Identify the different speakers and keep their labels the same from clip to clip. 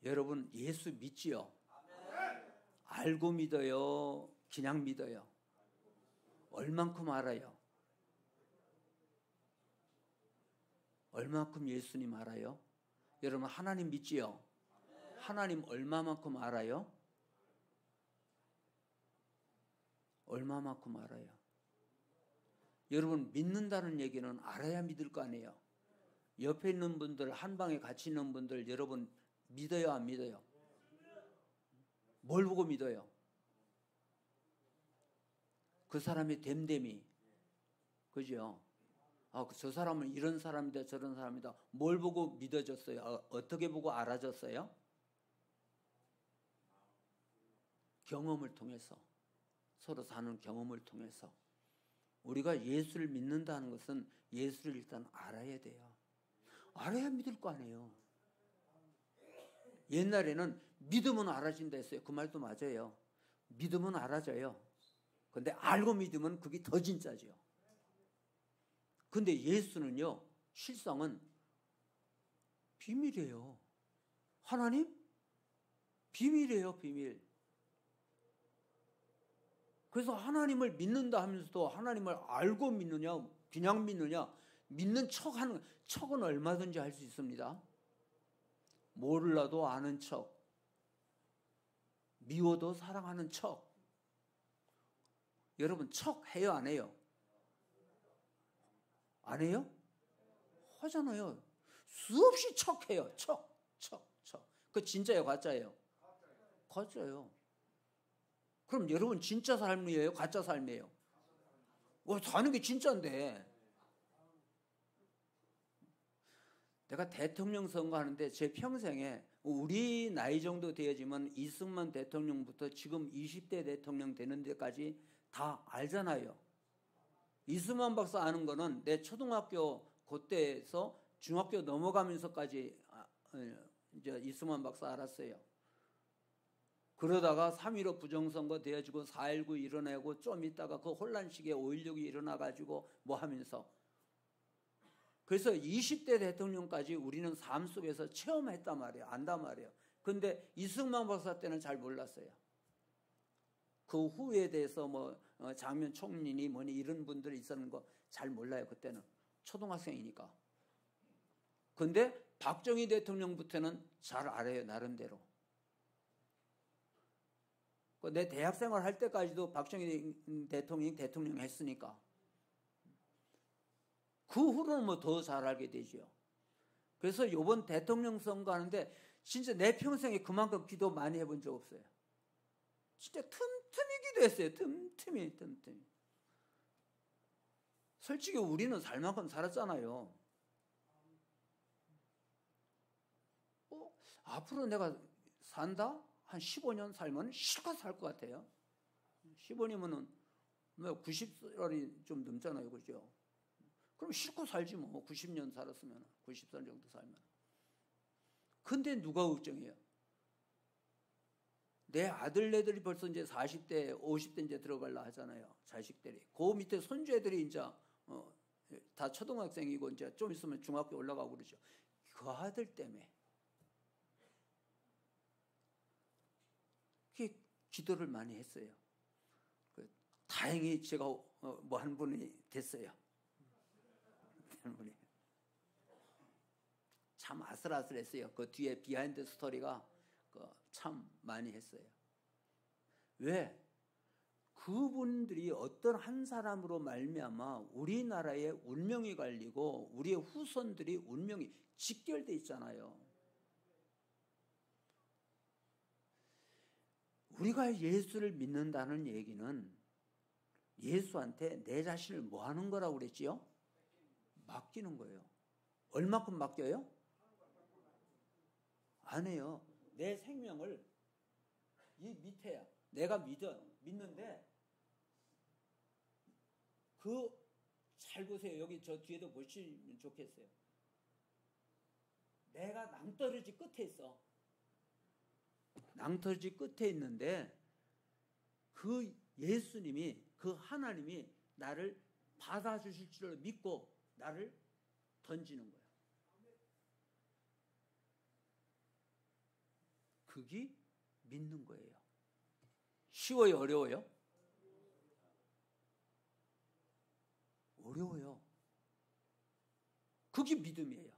Speaker 1: 여러분 예수 믿지요? 알고 믿어요? 그냥 믿어요? 얼만큼 알아요? 얼만큼 예수님 알아요? 여러분 하나님 믿지요? 하나님 얼마만큼 알아요? 얼마만큼 알아요? 여러분 믿는다는 얘기는 알아야 믿을 거 아니에요? 옆에 있는 분들, 한 방에 같이 있는 분들 여러분 믿어요 안 믿어요? 뭘 보고 믿어요? 그 사람의 됨됨이, 그죠? 저 사람은 이런 사람이다 저런 사람이다. 뭘 보고 믿어졌어요? 어떻게 보고 알아졌어요? 경험을 통해서, 서로 사는 경험을 통해서. 우리가 예수를 믿는다는 것은 예수를 일단 알아야 돼요. 알아야 믿을 거 아니에요. 옛날에는 믿으면 알아진다 했어요. 그 말도 맞아요. 믿으면 알아져요. 근데 알고 믿으면 그게 더 진짜죠. 근데 예수는요, 실상은 비밀이에요. 하나님? 비밀이에요, 비밀. 그래서 하나님을 믿는다 하면서도 하나님을 알고 믿느냐, 그냥 믿느냐, 믿는 척하는, 척은 얼마든지 할 수 있습니다. 몰라도 아는 척, 미워도 사랑하는 척. 여러분 척 해요 안 해요? 안 해요? 하잖아요. 수없이 척해요. 척. 그 진짜예요 가짜예요? 가짜예요. 그럼 여러분 진짜 삶이에요 가짜 삶이에요? 사는 게 진짜인데. 내가 대통령 선거하는데 제 평생에 우리 나이 정도 되어지면 이승만 대통령부터 지금 20대 대통령 되는 데까지 다 알잖아요. 이승만 박사 아는 거는 내 초등학교 그때에서 중학교 넘어가면서까지 이제 이승만 박사 알았어요. 그러다가 3.15 부정선거 되어지고 4.19 일어나고 좀 있다가 그 혼란 시기에 5.16이 일어나가지고 뭐 하면서, 그래서 20대 대통령까지 우리는 삶 속에서 체험했단 말이에요. 안단 말이에요. 근데 이승만 박사 때는 잘 몰랐어요. 그 후에 대해서 뭐 장면 총리니 뭐니 이런 분들이 있었는 거 잘 몰라요. 그때는 초등학생이니까. 근데 박정희 대통령부터는 잘 알아요. 나름대로. 내 대학생활 할 때까지도 박정희 대통령 했으니까. 그 후로는 뭐 더 잘 알게 되죠. 그래서 이번 대통령 선거 하는데 진짜 내 평생에 그만큼 기도 많이 해본 적 없어요. 진짜 틈틈이 기도했어요. 틈틈이. 솔직히 우리는 살 만큼 살았잖아요. 앞으로 내가 산다? 한 15년 살면 실컷 살 것 같아요. 15년이면은 뭐 90살이 좀 넘잖아요. 그죠? 그럼 실컷 살지 뭐. 90년 살았으면, 90살 정도 살면. 근데 누가 걱정해요? 내 아들네들이 벌써 이제 40대, 50대 이제 들어가려 하잖아요. 자식들이. 그 밑에 손주애들이 이제 다 초등학생이고 이제 좀 있으면 중학교 올라가고 그러죠. 그 아들 때문에. 그게 기도를 많이 했어요. 다행히 제가 뭐 한 분이 됐어요. 참 아슬아슬했어요. 그 뒤에 비하인드 스토리가 참 많이 했어요. 왜? 그분들이 어떤 한 사람으로 말미암아 우리나라의 운명이 갈리고 우리의 후손들이 운명이 직결돼 있잖아요. 우리가 예수를 믿는다는 얘기는 예수한테 내 자신을 뭐 하는 거라고 그랬지요? 맡기는 거예요. 얼마큼 맡겨요? 안 해요. 내 생명을 이 밑에야. 내가 믿는데 잘 보세요. 여기 저 뒤에도 보시면 좋겠어요. 내가 낭떠러지 끝에 있어. 낭떠러지 끝에 있는데 그 예수님이, 그 하나님이 나를 받아주실 줄 믿고 나를 던지는 거예요. 그게 믿는 거예요. 쉬워요, 어려워요? 어려워요. 그게 믿음이에요.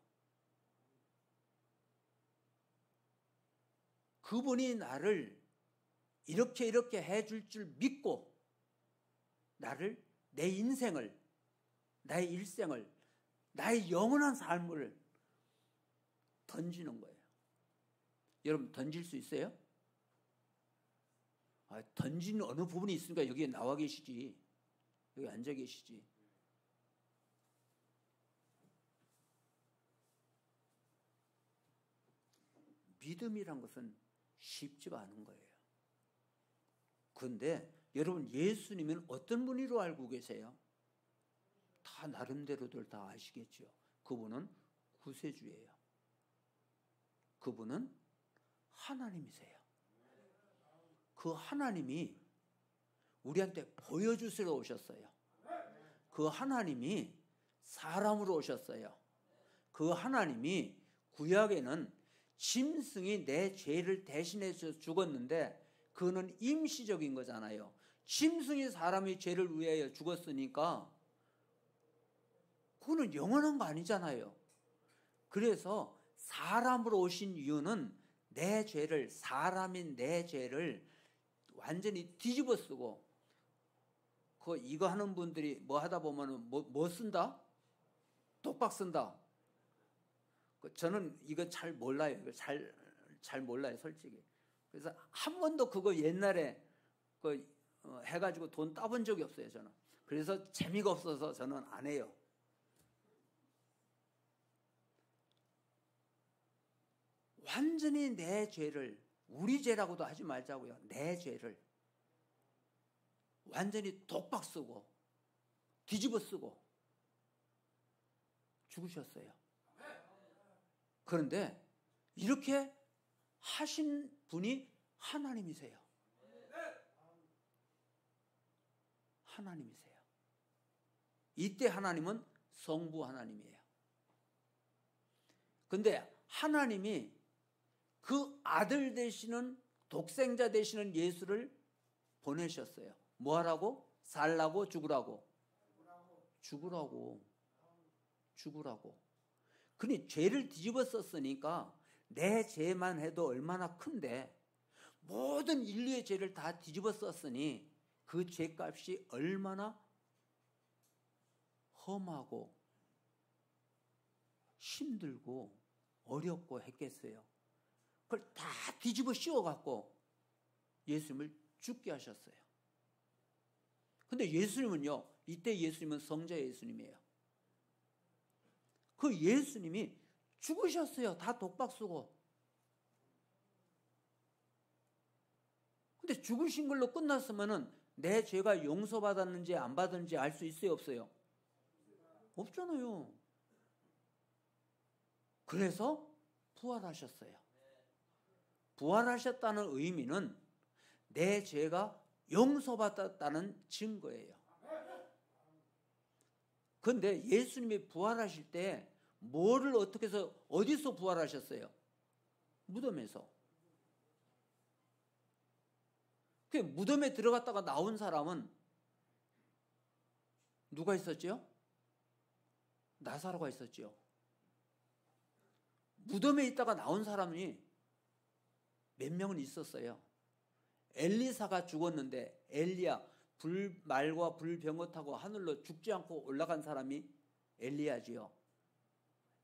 Speaker 1: 그분이 나를 이렇게 해줄 줄 믿고 나를, 내 인생을, 나의 일생을, 나의 영원한 삶을 던지는 거예요. 여러분 던질 수 있어요? 던지는 어느 부분이 있으니까 여기에 나와 계시지. 여기 앉아 계시지. 믿음이란 것은 쉽지가 않은 거예요. 그런데 여러분 예수님은 어떤 분으로 알고 계세요? 다 나름대로들 다 아시겠죠. 그분은 구세주예요. 그분은 하나님이세요. 그 하나님이 우리한테 보여주시러 오셨어요. 그 하나님이 사람으로 오셨어요. 그 하나님이 구약에는 짐승이 내 죄를 대신해서 죽었는데 그거는 임시적인 거잖아요. 짐승이 사람의 죄를 위하여 죽었으니까 그거는 영원한 거 아니잖아요. 그래서 사람으로 오신 이유는 내 죄를, 사람인 내 죄를 완전히 뒤집어 쓰고, 이거 하는 분들이 뭐 하다 보면은 뭐 쓴다? 독박 쓴다. 저는 이거 잘 몰라요. 이거 잘 몰라요, 솔직히. 그래서 한 번도 그거 옛날에 해가지고 돈 따본 적이 없어요, 저는. 그래서 재미가 없어서 저는 안 해요. 완전히 내 죄를, 우리 죄라고도 하지 말자고요. 내 죄를 완전히 독박 쓰고 뒤집어 쓰고 죽으셨어요. 그런데 이렇게 하신 분이 하나님이세요. 하나님이세요. 이때 하나님은 성부 하나님이에요. 근데 하나님이 그 아들 되시는, 독생자 되시는 예수를 보내셨어요. 뭐 하라고? 살라고? 죽으라고? 죽으라고. 그니 죄를 뒤집어 썼으니까 내 죄만 해도 얼마나 큰데 모든 인류의 죄를 다 뒤집어 썼으니 그 죄값이 얼마나 험하고 힘들고 어렵고 했겠어요. 그걸 다 뒤집어 씌워갖고 예수님을 죽게 하셨어요. 근데 예수님은요, 이때 예수님은 성자 예수님이에요. 그 예수님이 죽으셨어요. 다 독박 쓰고. 근데 죽으신 걸로 끝났으면은 내 죄가 용서받았는지 안 받았는지 알 수 있어요, 없어요? 없잖아요. 그래서 부활하셨어요. 부활하셨다는 의미는 내 죄가 용서받았다는 증거예요. 그런데 예수님이 부활하실 때 뭐를 어떻게 해서, 어디서 부활하셨어요? 무덤에서. 그 무덤에 들어갔다가 나온 사람은 누가 있었죠? 나사로가 있었죠. 무덤에 있다가 나온 사람이 몇 명은 있었어요. 엘리사가 죽었는데 엘리야, 말과 불병거 타고 하늘로 죽지 않고 올라간 사람이 엘리야지요.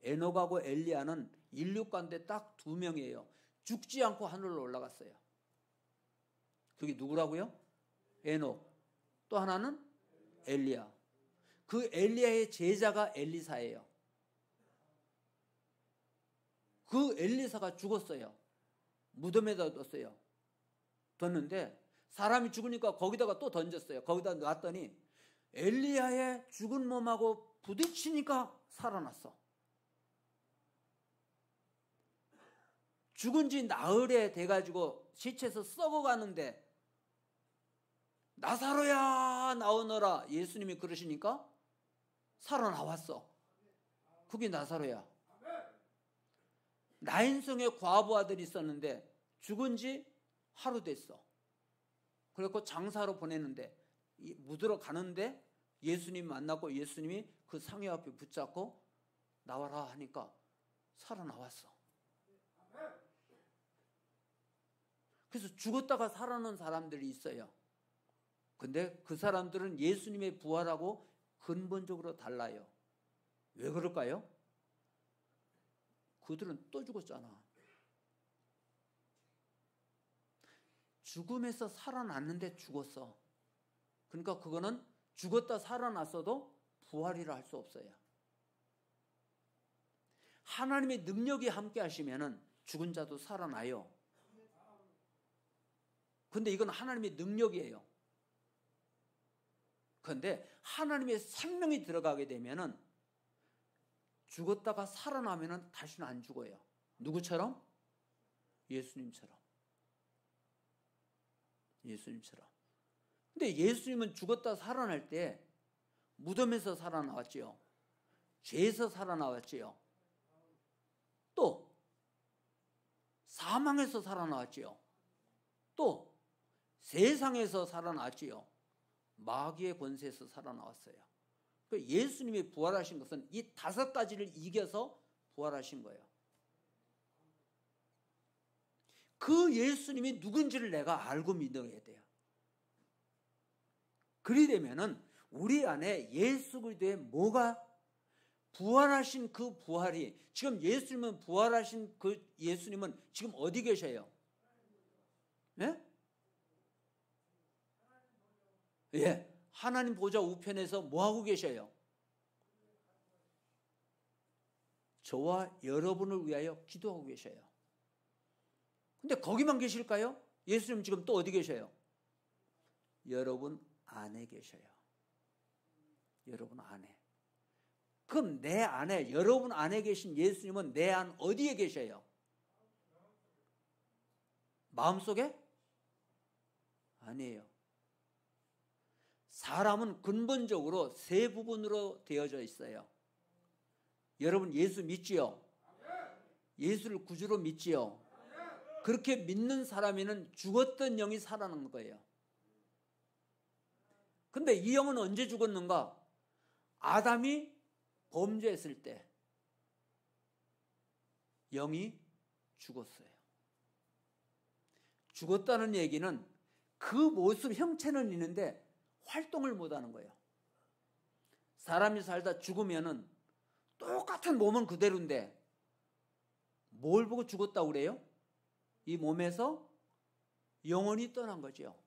Speaker 1: 에녹하고 엘리야는 인류 가운데 딱 2명이에요. 죽지 않고 하늘로 올라갔어요. 그게 누구라고요? 에녹. 또 하나는 엘리야. 그 엘리야의 제자가 엘리사예요. 그 엘리사가 죽었어요. 무덤에다 뒀어요. 뒀는데 사람이 죽으니까 거기다가 또 던졌어요. 거기다 놨더니 엘리야의 죽은 몸하고 부딪히니까 살아났어. 죽은 지 나흘에 돼가지고 시체에서 썩어가는데 나사로야 나오너라 예수님이 그러시니까 살아나왔어. 그게 나사로야. 나인성의 과부 아들이 있었는데 죽은 지 하루 됐어. 그래서 장사로 보내는데 묻으러 가는데 예수님 만났고 예수님이 그 상여 앞에 붙잡고 나와라 하니까 살아나왔어. 그래서 죽었다가 살아난 사람들이 있어요. 근데 그 사람들은 예수님의 부활하고 근본적으로 달라요. 왜 그럴까요? 그들은 또 죽었잖아. 죽음에서 살아났는데 죽었어. 그러니까 그거는 죽었다 살아났어도 부활이라 할 수 없어요. 하나님의 능력이 함께 하시면은 죽은 자도 살아나요. 근데 이건 하나님의 능력이에요. 그런데 하나님의 생명이 들어가게 되면은 죽었다가 살아나면은 다시는 안 죽어요. 누구처럼? 예수님처럼. 예수님처럼. 근데 예수님은 죽었다 살아날 때 무덤에서 살아나왔지요. 죄에서 살아나왔지요. 또 사망에서 살아나왔지요. 또 세상에서 살아나왔지요. 마귀의 권세에서 살아나왔어요. 예수님이 부활하신 것은 이 5가지를 이겨서 부활하신 거예요. 그 예수님이 누군지를 내가 알고 믿어야 돼요. 그리 되면은 우리 안에 예수 그리스도의 뭐가 부활하신 그 부활이, 지금 예수님은 부활하신 그 예수님은 지금 어디 계셔요? 예? 예. 하나님 보좌 우편에서 뭐 하고 계셔요? 저와 여러분을 위하여 기도하고 계셔요. 근데 거기만 계실까요? 예수님 지금 또 어디 계셔요? 여러분 안에 계셔요. 여러분 안에. 그럼 내 안에, 여러분 안에 계신 예수님은 내 안 어디에 계셔요? 마음속에? 아니에요. 사람은 근본적으로 3부분으로 되어져 있어요. 여러분 예수 믿지요? 예수를 구주로 믿지요? 그렇게 믿는 사람에는 죽었던 영이 살아나는 거예요. 근데 이 영은 언제 죽었는가? 아담이 범죄했을 때 영이 죽었어요. 죽었다는 얘기는 그 모습, 형체는 있는데 활동을 못하는 거예요. 사람이 살다 죽으면은 똑같은 몸은 그대로인데 뭘 보고 죽었다고 그래요? 이 몸에서 영혼이 떠난 거죠.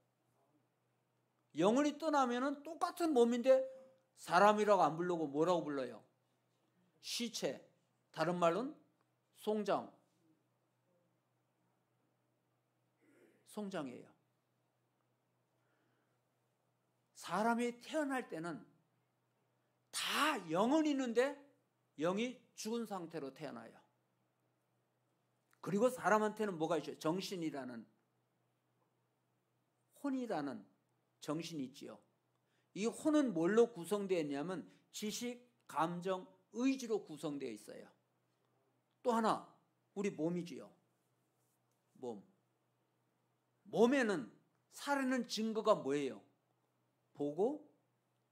Speaker 1: 영혼이 떠나면은 똑같은 몸인데 사람이라고 안 부르고 뭐라고 불러요? 시체. 다른 말로는 송장. 송장이에요. 사람이 태어날 때는 다 영은 있는데 영이 죽은 상태로 태어나요. 그리고 사람한테는 뭐가 있어요? 정신이라는, 혼이라는 정신이 있지요. 이 혼은 뭘로 구성되어 있냐면 지식, 감정, 의지로 구성되어 있어요. 또 하나, 우리 몸이지요. 몸. 몸에는 살아있는 증거가 뭐예요? 보고,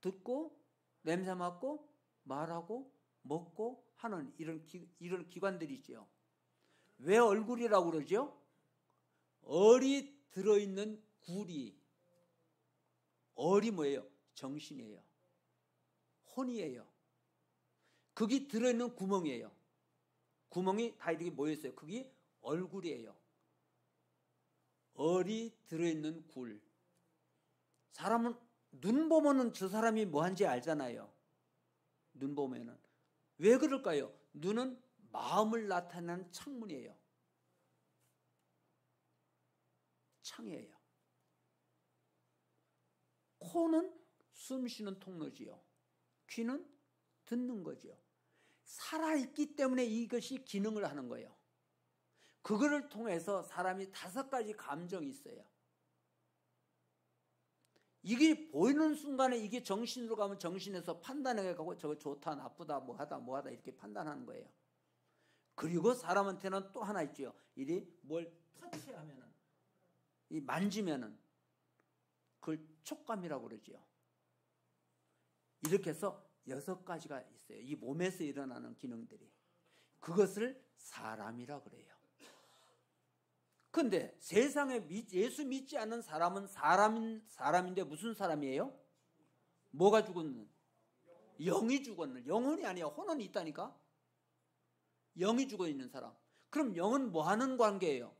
Speaker 1: 듣고, 냄새 맡고, 말하고, 먹고 하는 이런 기관들이 있죠. 왜 얼굴이라고 그러죠? 얼이 들어있는 굴이, 얼이 뭐예요? 정신이에요. 혼이에요. 그게 들어있는 구멍이에요. 구멍이 다 이렇게 모여있어요. 그게 얼굴이에요. 얼이 들어있는 굴. 사람은 눈 보면은 저 사람이 뭐 한지 알잖아요. 눈 보면은. 왜 그럴까요? 눈은 마음을 나타내는 창문이에요. 창이에요. 코는 숨 쉬는 통로지요. 귀는 듣는 거죠. 살아있기 때문에 이것이 기능을 하는 거예요. 그거를 통해서 사람이 5가지 감정이 있어요. 이게 보이는 순간에 이게 정신으로 가면 정신에서 판단해 가고 저거 좋다, 나쁘다, 뭐하다 이렇게 판단하는 거예요. 그리고 사람한테는 또 하나 있죠. 이리 뭘 터치하면은, 이 만지면은 그걸 촉감이라고 그러죠. 이렇게 해서 6가지가 있어요. 이 몸에서 일어나는 기능들이. 그것을 사람이라 그래요. 근데 세상에 예수 믿지 않는 사람은 사람인데 무슨 사람이에요? 뭐가 죽었는? 영이 죽었는. 영혼이 아니야. 혼은 있다니까. 영이 죽어 있는 사람. 그럼 영은 뭐 하는 관계예요?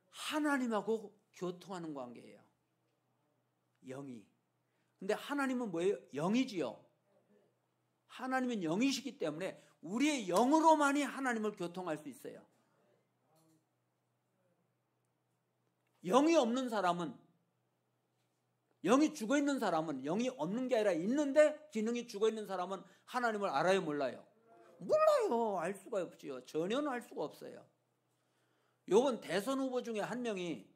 Speaker 1: 하나님하고 교통하는 관계예요. 영이. 근데 하나님은 뭐예요? 영이지요. 하나님은 영이시기 때문에 우리의 영으로만이 하나님을 교통할 수 있어요. 영이 없는 사람은, 영이 죽어 있는 사람은, 영이 없는 게 아니라 있는데 기능이 죽어 있는 사람은 하나님을 알아요, 몰라요? 몰라요. 알 수가 없지요. 전혀는 알 수가 없어요. 요번 대선 후보 중에 한 명이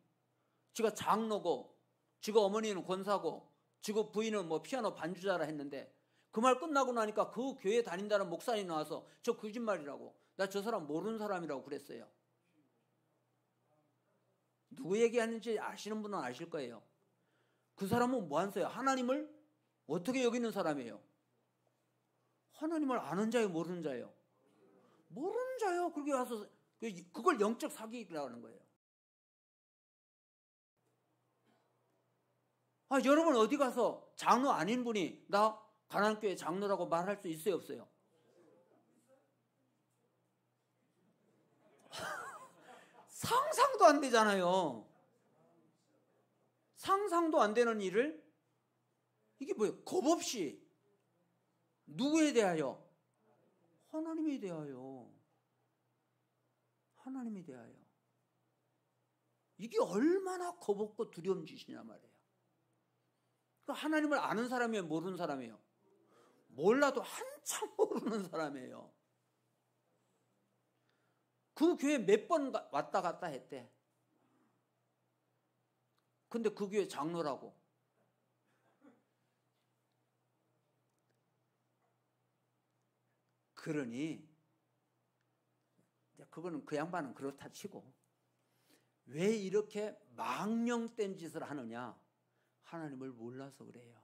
Speaker 1: 지가 장로고, 지가 어머니는 권사고, 지가 부인은 뭐 피아노 반주자라 했는데 그 말 끝나고 나니까 그 교회 다닌다는 목사님 나와서 저 거짓말이라고, 나 저 사람 모르는 사람이라고 그랬어요. 누구 얘기하는지 아시는 분은 아실 거예요. 그 사람은 뭐 하세요? 하나님을 어떻게 여기는 사람이에요? 하나님을 아는 자예요, 모르는 자예요? 모르는 자예요. 그렇게 와서 그걸 영적 사기라고 하는 거예요. 여러분 어디 가서 장로 아닌 분이 나 가난교회 장로라고 말할 수 있어요, 없어요? 상상도 안 되잖아요. 상상도 안 되는 일을, 이게 뭐예요? 겁 없이 누구에 대하여? 하나님에 대하여. 하나님에 대하여. 이게 얼마나 겁 없고 두려운 짓이냐 말이에요. 하나님을 아는 사람이에요, 모르는 사람이에요? 몰라도 한참 모르는 사람이에요. 그 교회 몇 번 왔다 갔다 했대. 근데 그 교회 장로라고. 그러니 그거는 그 양반은 그렇다 치고 왜 이렇게 망령된 짓을 하느냐? 하나님을 몰라서 그래요.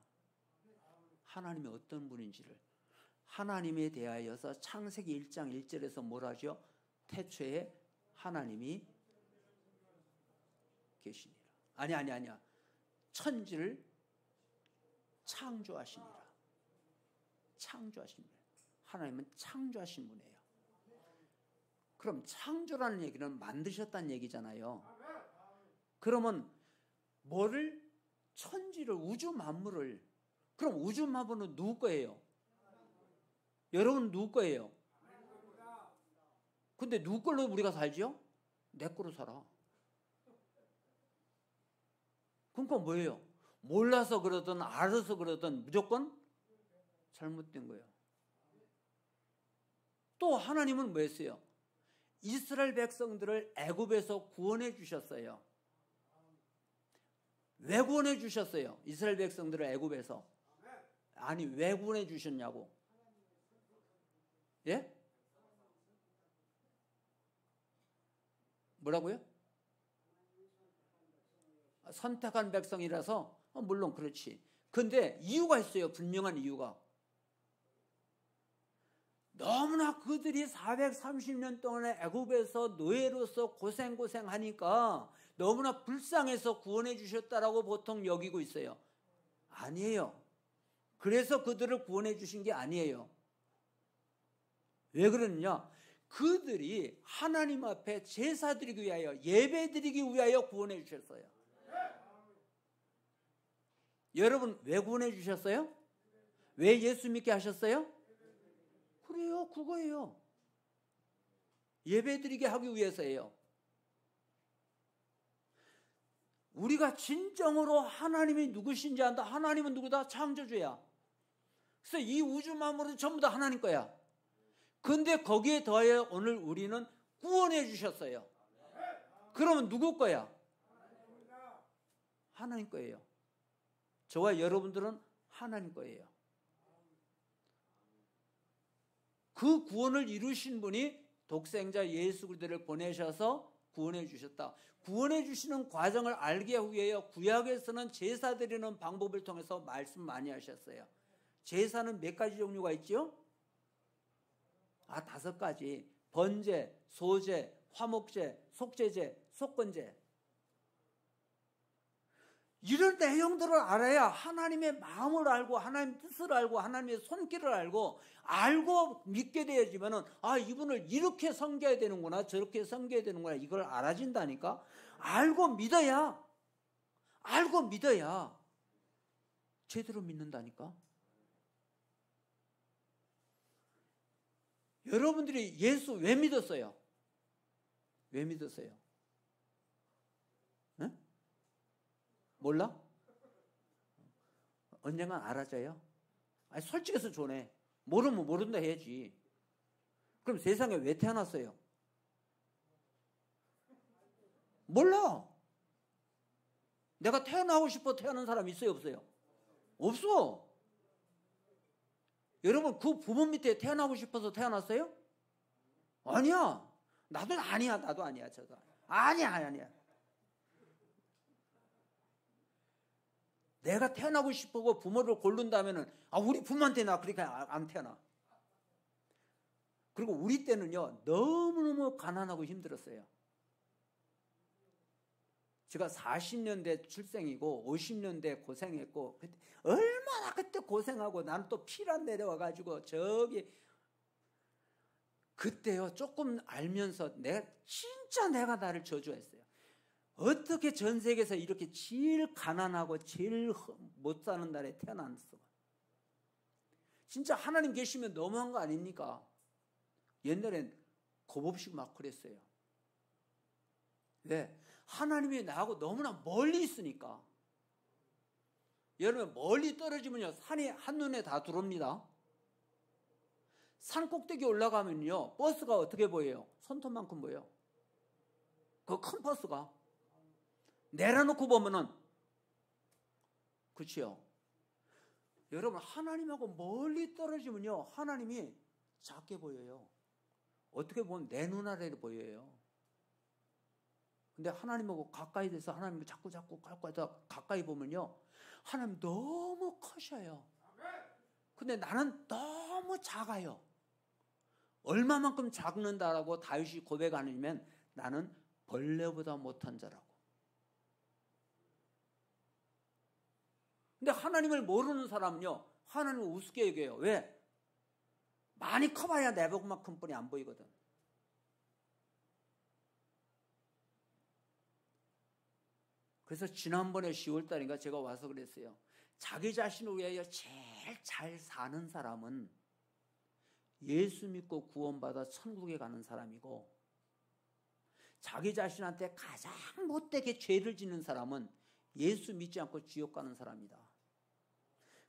Speaker 1: 하나님이 어떤 분인지를. 하나님에 대하여서 창세기 1장 1절에서 뭐라 하죠? 태초에 하나님이 계시니라. 아니야. 천지를 창조하시니라. 창조하십니다. 하나님은 창조하신 분이에요. 그럼 창조라는 얘기는 만드셨다는 얘기잖아요. 그러면 뭐를? 천지를, 우주 만물을. 그럼 우주 만물은 누구 거예요? 여러분 누구 거예요? 근데 누구 걸로 우리가 살죠? 내 거로 살아. 그러니까 뭐예요? 몰라서 그러든 알아서 그러든 무조건 잘못된 거예요. 또 하나님은 뭐 했어요? 이스라엘 백성들을 애굽에서 구원해 주셨어요. 왜 구원해 주셨어요? 이스라엘 백성들을 애굽에서. 아니, 왜 구원해 주셨냐고. 예? 뭐라고요? 선택한 백성이라서 물론 그렇지. 근데 이유가 있어요. 분명한 이유가. 너무나 그들이 430년 동안에 애굽에서 노예로서 고생하니까 너무나 불쌍해서 구원해 주셨다라고 보통 여기고 있어요. 아니에요. 그래서 그들을 구원해 주신 게 아니에요. 왜 그러느냐? 그들이 하나님 앞에 제사 드리기 위하여, 예배 드리기 위하여 구원해 주셨어요. 여러분 왜 구원해 주셨어요? 왜 예수 믿게 하셨어요? 그래요, 그거예요. 예배 드리게 하기 위해서예요. 우리가 진정으로 하나님이 누구신지 안다. 하나님은 누구다? 창조주야. 그래서 이 우주 만물은 전부 다 하나님 거야. 근데 거기에 더하여 오늘 우리는 구원해 주셨어요. 그러면 누구 거야? 하나님 거예요. 저와 여러분들은 하나님 거예요. 그 구원을 이루신 분이 독생자 예수 그리스도를 보내셔서 구원해 주셨다. 구원해 주시는 과정을 알기 위하여 구약에서는 제사 드리는 방법을 통해서 말씀 많이 하셨어요. 제사는 몇 가지 종류가 있죠? 5가지. 번제, 소제, 화목제, 속죄제, 속건제. 이런 내용들을 알아야 하나님의 마음을 알고 하나님의 뜻을 알고 하나님의 손길을 알고 믿게 되어지면은 이분을 이렇게 섬겨야 되는구나 저렇게 섬겨야 되는구나 이걸 알아진다니까. 알고 믿어야 제대로 믿는다니까. 여러분들이 예수 왜 믿었어요? 왜 믿었어요? 네? 몰라? 언젠간 알아져요? 솔직해서 좋네. 모르면 모른다 해야지. 그럼 세상에 왜 태어났어요? 몰라. 내가 태어나고 싶어 태어난 사람 있어요 없어요? 없어. 여러분 그 부모 밑에 태어나고 싶어서 태어났어요? 아니야. 나도 아니야. 저도 아니야. 내가 태어나고 싶고 부모를 고른다면은 우리 부모한테 나 그렇게 안 태어나. 그리고 우리 때는요 너무너무 가난하고 힘들었어요. 제가 40년대 출생이고 50년대 고생했고 얼마나 그때 고생하고 나는 또 피란 내려와가지고 그때요 조금 알면서 내가 나를 저주했어요. 어떻게 전 세계에서 이렇게 제일 가난하고 제일 못 사는 날에 태어났어. 진짜 하나님 계시면 너무한 거 아닙니까? 옛날엔 겁없이 막 그랬어요. 왜? 하나님이 나하고 너무나 멀리 있으니까. 여러분 멀리 떨어지면요 산이 한눈에 다 들어옵니다. 산 꼭대기 올라가면요 버스가 어떻게 보여요? 손톱만큼 보여요. 그 큰 버스가 내려놓고 보면은 그치요. 여러분 하나님하고 멀리 떨어지면요 하나님이 작게 보여요. 어떻게 보면 내 눈 아래로 보여요. 근데 하나님하고 가까이 돼서 하나님을 자꾸 가까이 보면요 하나님 너무 커셔요. 근데 나는 너무 작아요. 얼마만큼 작는다라고 다윗이 고백하냐면 나는 벌레보다 못한 자라고. 근데 하나님을 모르는 사람은요 하나님을 우습게 여겨요. 왜? 많이 커봐야 내복만큼 뿐이 안 보이거든. 그래서 지난번에 10월달인가 제가 와서 그랬어요. 자기 자신을 위하여 제일 잘 사는 사람은 예수 믿고 구원받아 천국에 가는 사람이고, 자기 자신한테 가장 못되게 죄를 짓는 사람은 예수 믿지 않고 지옥 가는 사람이다.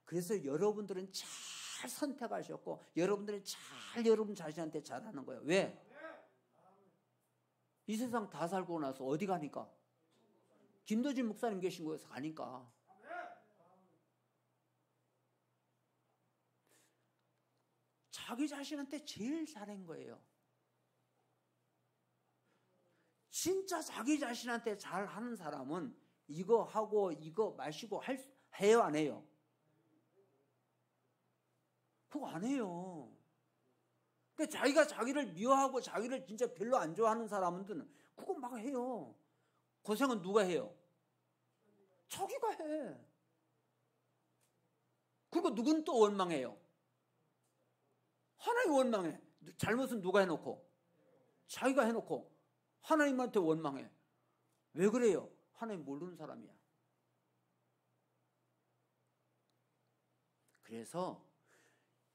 Speaker 1: 그래서 여러분들은 잘 선택하셨고 여러분들은 잘 여러분 자신한테 잘하는 거예요. 왜? 이 세상 다 살고 나서 어디 가니까? 김도진 목사님 계신 곳에서 가니까. 자기 자신한테 제일 잘한 거예요. 진짜 자기 자신한테 잘하는 사람은 이거 하고 이거 마시고 해요 안 해요? 그거 안 해요. 그러니까 자기가 자기를 미워하고 자기를 진짜 별로 안 좋아하는 사람들은 그거 막 해요. 고생은 누가 해요? 자기가 해. 그리고 누군 또 원망해요? 하나님 원망해. 잘못은 누가 해놓고? 자기가 해놓고 하나님한테 원망해. 왜 그래요? 하나님 모르는 사람이야. 그래서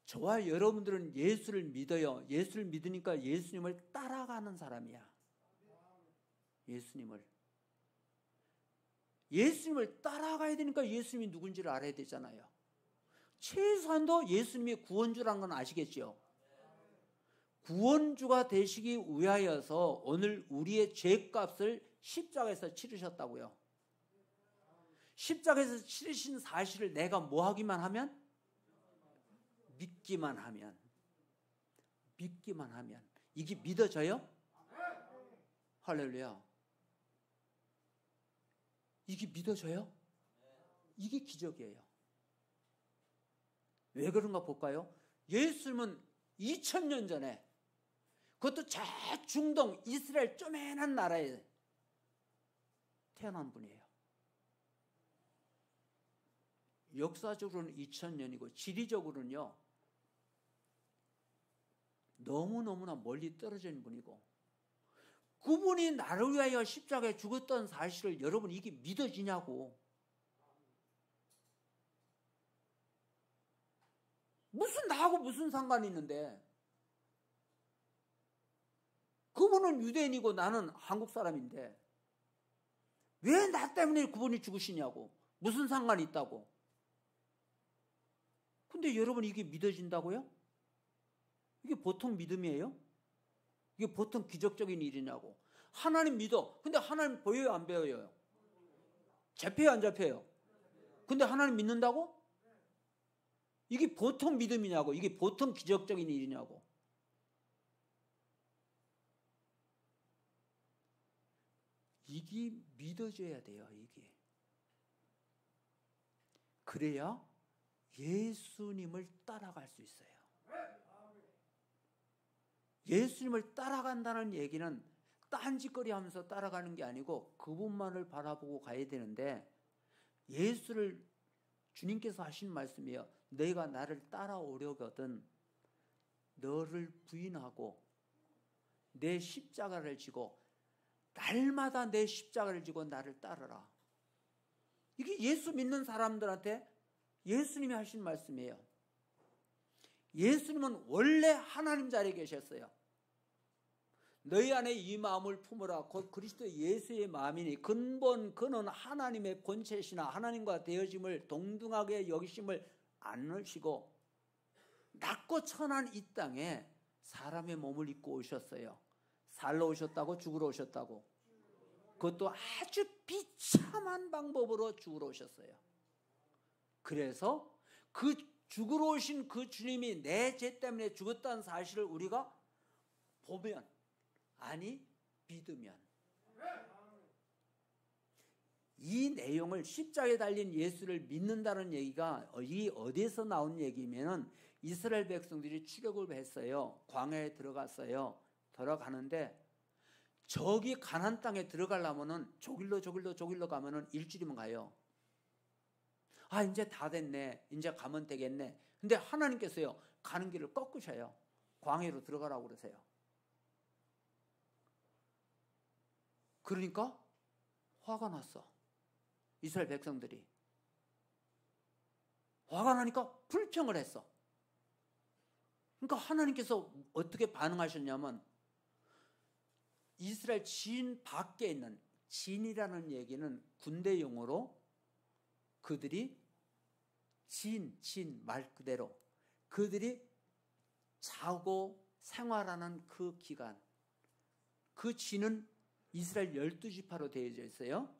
Speaker 1: 저와 여러분들은 예수를 믿어요. 예수를 믿으니까 예수님을 따라가는 사람이야. 예수님을 따라가야 되니까 예수님이 누군지를 알아야 되잖아요. 최소한도 예수님이 구원주라는 건 아시겠죠? 구원주가 되시기 위하여서 오늘 우리의 죄값을 십자가에서 치르셨다고요. 십자가에서 치르신 사실을 내가 뭐 하기만 하면? 믿기만 하면. 믿기만 하면. 이게 믿어져요? 할렐루야. 이게 믿어져요? 이게 기적이에요. 왜 그런가 볼까요? 예수님은 2000년 전에, 그것도 저 중동 이스라엘 쪼맨한 나라에 태어난 분이에요. 역사적으로는 2000년이고 지리적으로는요 너무너무나 멀리 떨어진 분이고, 그분이 나를 위하여 십자가에 죽었던 사실을 여러분 이게 믿어지냐고. 무슨 나하고 무슨 상관이 있는데. 그분은 유대인이고 나는 한국 사람인데 왜 나 때문에 그분이 죽으시냐고. 무슨 상관이 있다고. 근데 여러분 이게 믿어진다고요? 이게 보통 믿음이에요? 이게 보통 기적적인 일이냐고. 하나님 믿어. 근데 하나님 보여요 안 보여요? 잡혀요 안 잡혀요? 근데 하나님 믿는다고? 이게 보통 믿음이냐고. 이게 보통 기적적인 일이냐고. 이게 믿어져야 돼요. 이게. 그래야 예수님을 따라갈 수 있어요. 예수님을 따라간다는 얘기는 딴짓거리 하면서 따라가는 게 아니고 그분만을 바라보고 가야 되는데, 예수를 주님께서 하신 말씀이에요. 내가 나를 따라오려거든 너를 부인하고 내 십자가를 지고, 날마다 내 십자가를 지고 나를 따르라. 이게 예수 믿는 사람들한테 예수님이 하신 말씀이에요. 예수님은 원래 하나님 자리에 계셨어요. 너희 안에 이 마음을 품으라. 곧 그리스도 예수의 마음이니 근본 그는 하나님의 본체시나 하나님과 되어짐을 동등하게 여기심을 않으시고 낮고 천한 이 땅에 사람의 몸을 입고 오셨어요. 살러 오셨다고? 죽으러 오셨다고? 그것도 아주 비참한 방법으로 죽으러 오셨어요. 그래서 그 죽으러 오신 그 주님이 내 죄 때문에 죽었다는 사실을 우리가 보면, 아니 믿으면, 이 내용을 십자가에 달린 예수를 믿는다는 얘기가 이 어디에서 나온 얘기면은 이스라엘 백성들이 출애굽을 했어요. 광야에 들어갔어요. 들어가는데 저기 가나안 땅에 들어가려면은 저길로 가면은 일주일이면 가요. 아, 이제 다 됐네. 이제 가면 되겠네. 근데 하나님께서요, 가는 길을 꺾으셔요. 광야로 들어가라고 그러세요. 그러니까 화가 났어. 이스라엘 백성들이. 화가 나니까 불평을 했어. 그러니까 하나님께서 어떻게 반응하셨냐면, 이스라엘 진 밖에 있는, 진이라는 얘기는 군대 용어로 그들이 진 말 그대로 그들이 자고 생활하는 그 기간, 그 진은 이스라엘 12지파로 되어져 있어요.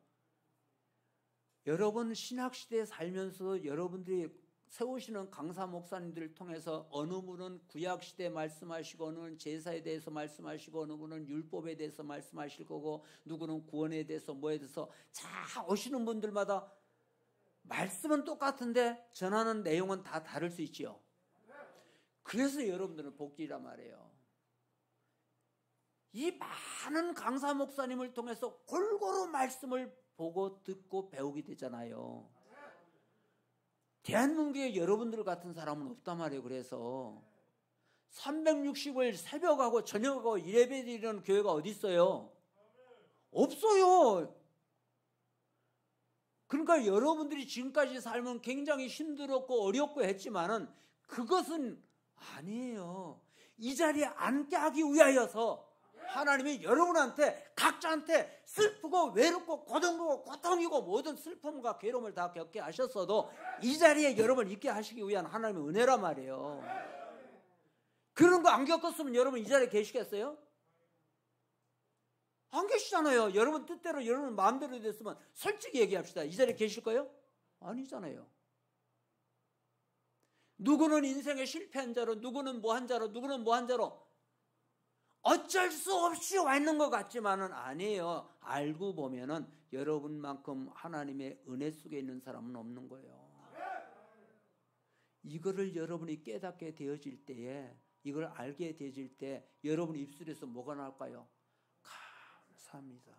Speaker 1: 여러분 신학시대에 살면서 여러분들이 세우시는 강사 목사님들을 통해서 어느 분은 구약시대 말씀하시고, 어느 분은 제사에 대해서 말씀하시고, 어느 분은 율법에 대해서 말씀하실 거고, 누구는 구원에 대해서 뭐에 대해서 자 오시는 분들마다 말씀은 똑같은데 전하는 내용은 다 다를 수 있지요. 그래서 여러분들은 복지란 말이에요. 이 많은 강사 목사님을 통해서 골고루 말씀을 보고 듣고 배우게 되잖아요. 대한민국에 여러분들 같은 사람은 없단 말이에요. 그래서 360일 새벽하고 저녁하고 예배 드리는 교회가 어디 있어요? 없어요. 그러니까 여러분들이 지금까지 살면 굉장히 힘들었고 어렵고 했지만은 그것은 아니에요. 이 자리에 앉게 하기 위하여서 하나님이 여러분한테 각자한테 슬프고 외롭고 고통이고 모든 슬픔과 괴로움을 다 겪게 하셨어도 이 자리에 여러분을 있게 하시기 위한 하나님의 은혜란 말이에요. 그런 거 안 겪었으면 여러분 이 자리에 계시겠어요? 안 계시잖아요. 여러분 뜻대로 여러분 마음대로 됐으면 솔직히 얘기합시다. 이 자리에 계실 거예요? 아니잖아요. 누구는 인생에 실패한 자로, 누구는 뭐한 자로, 누구는 뭐한 자로 어쩔 수 없이 와 있는 것 같지만은 아니에요. 알고 보면은 여러분만큼 하나님의 은혜 속에 있는 사람은 없는 거예요. 이거를 여러분이 깨닫게 되어질 때에, 이걸 알게 되어질 때 여러분 입술에서 뭐가 나올까요? 감사합니다.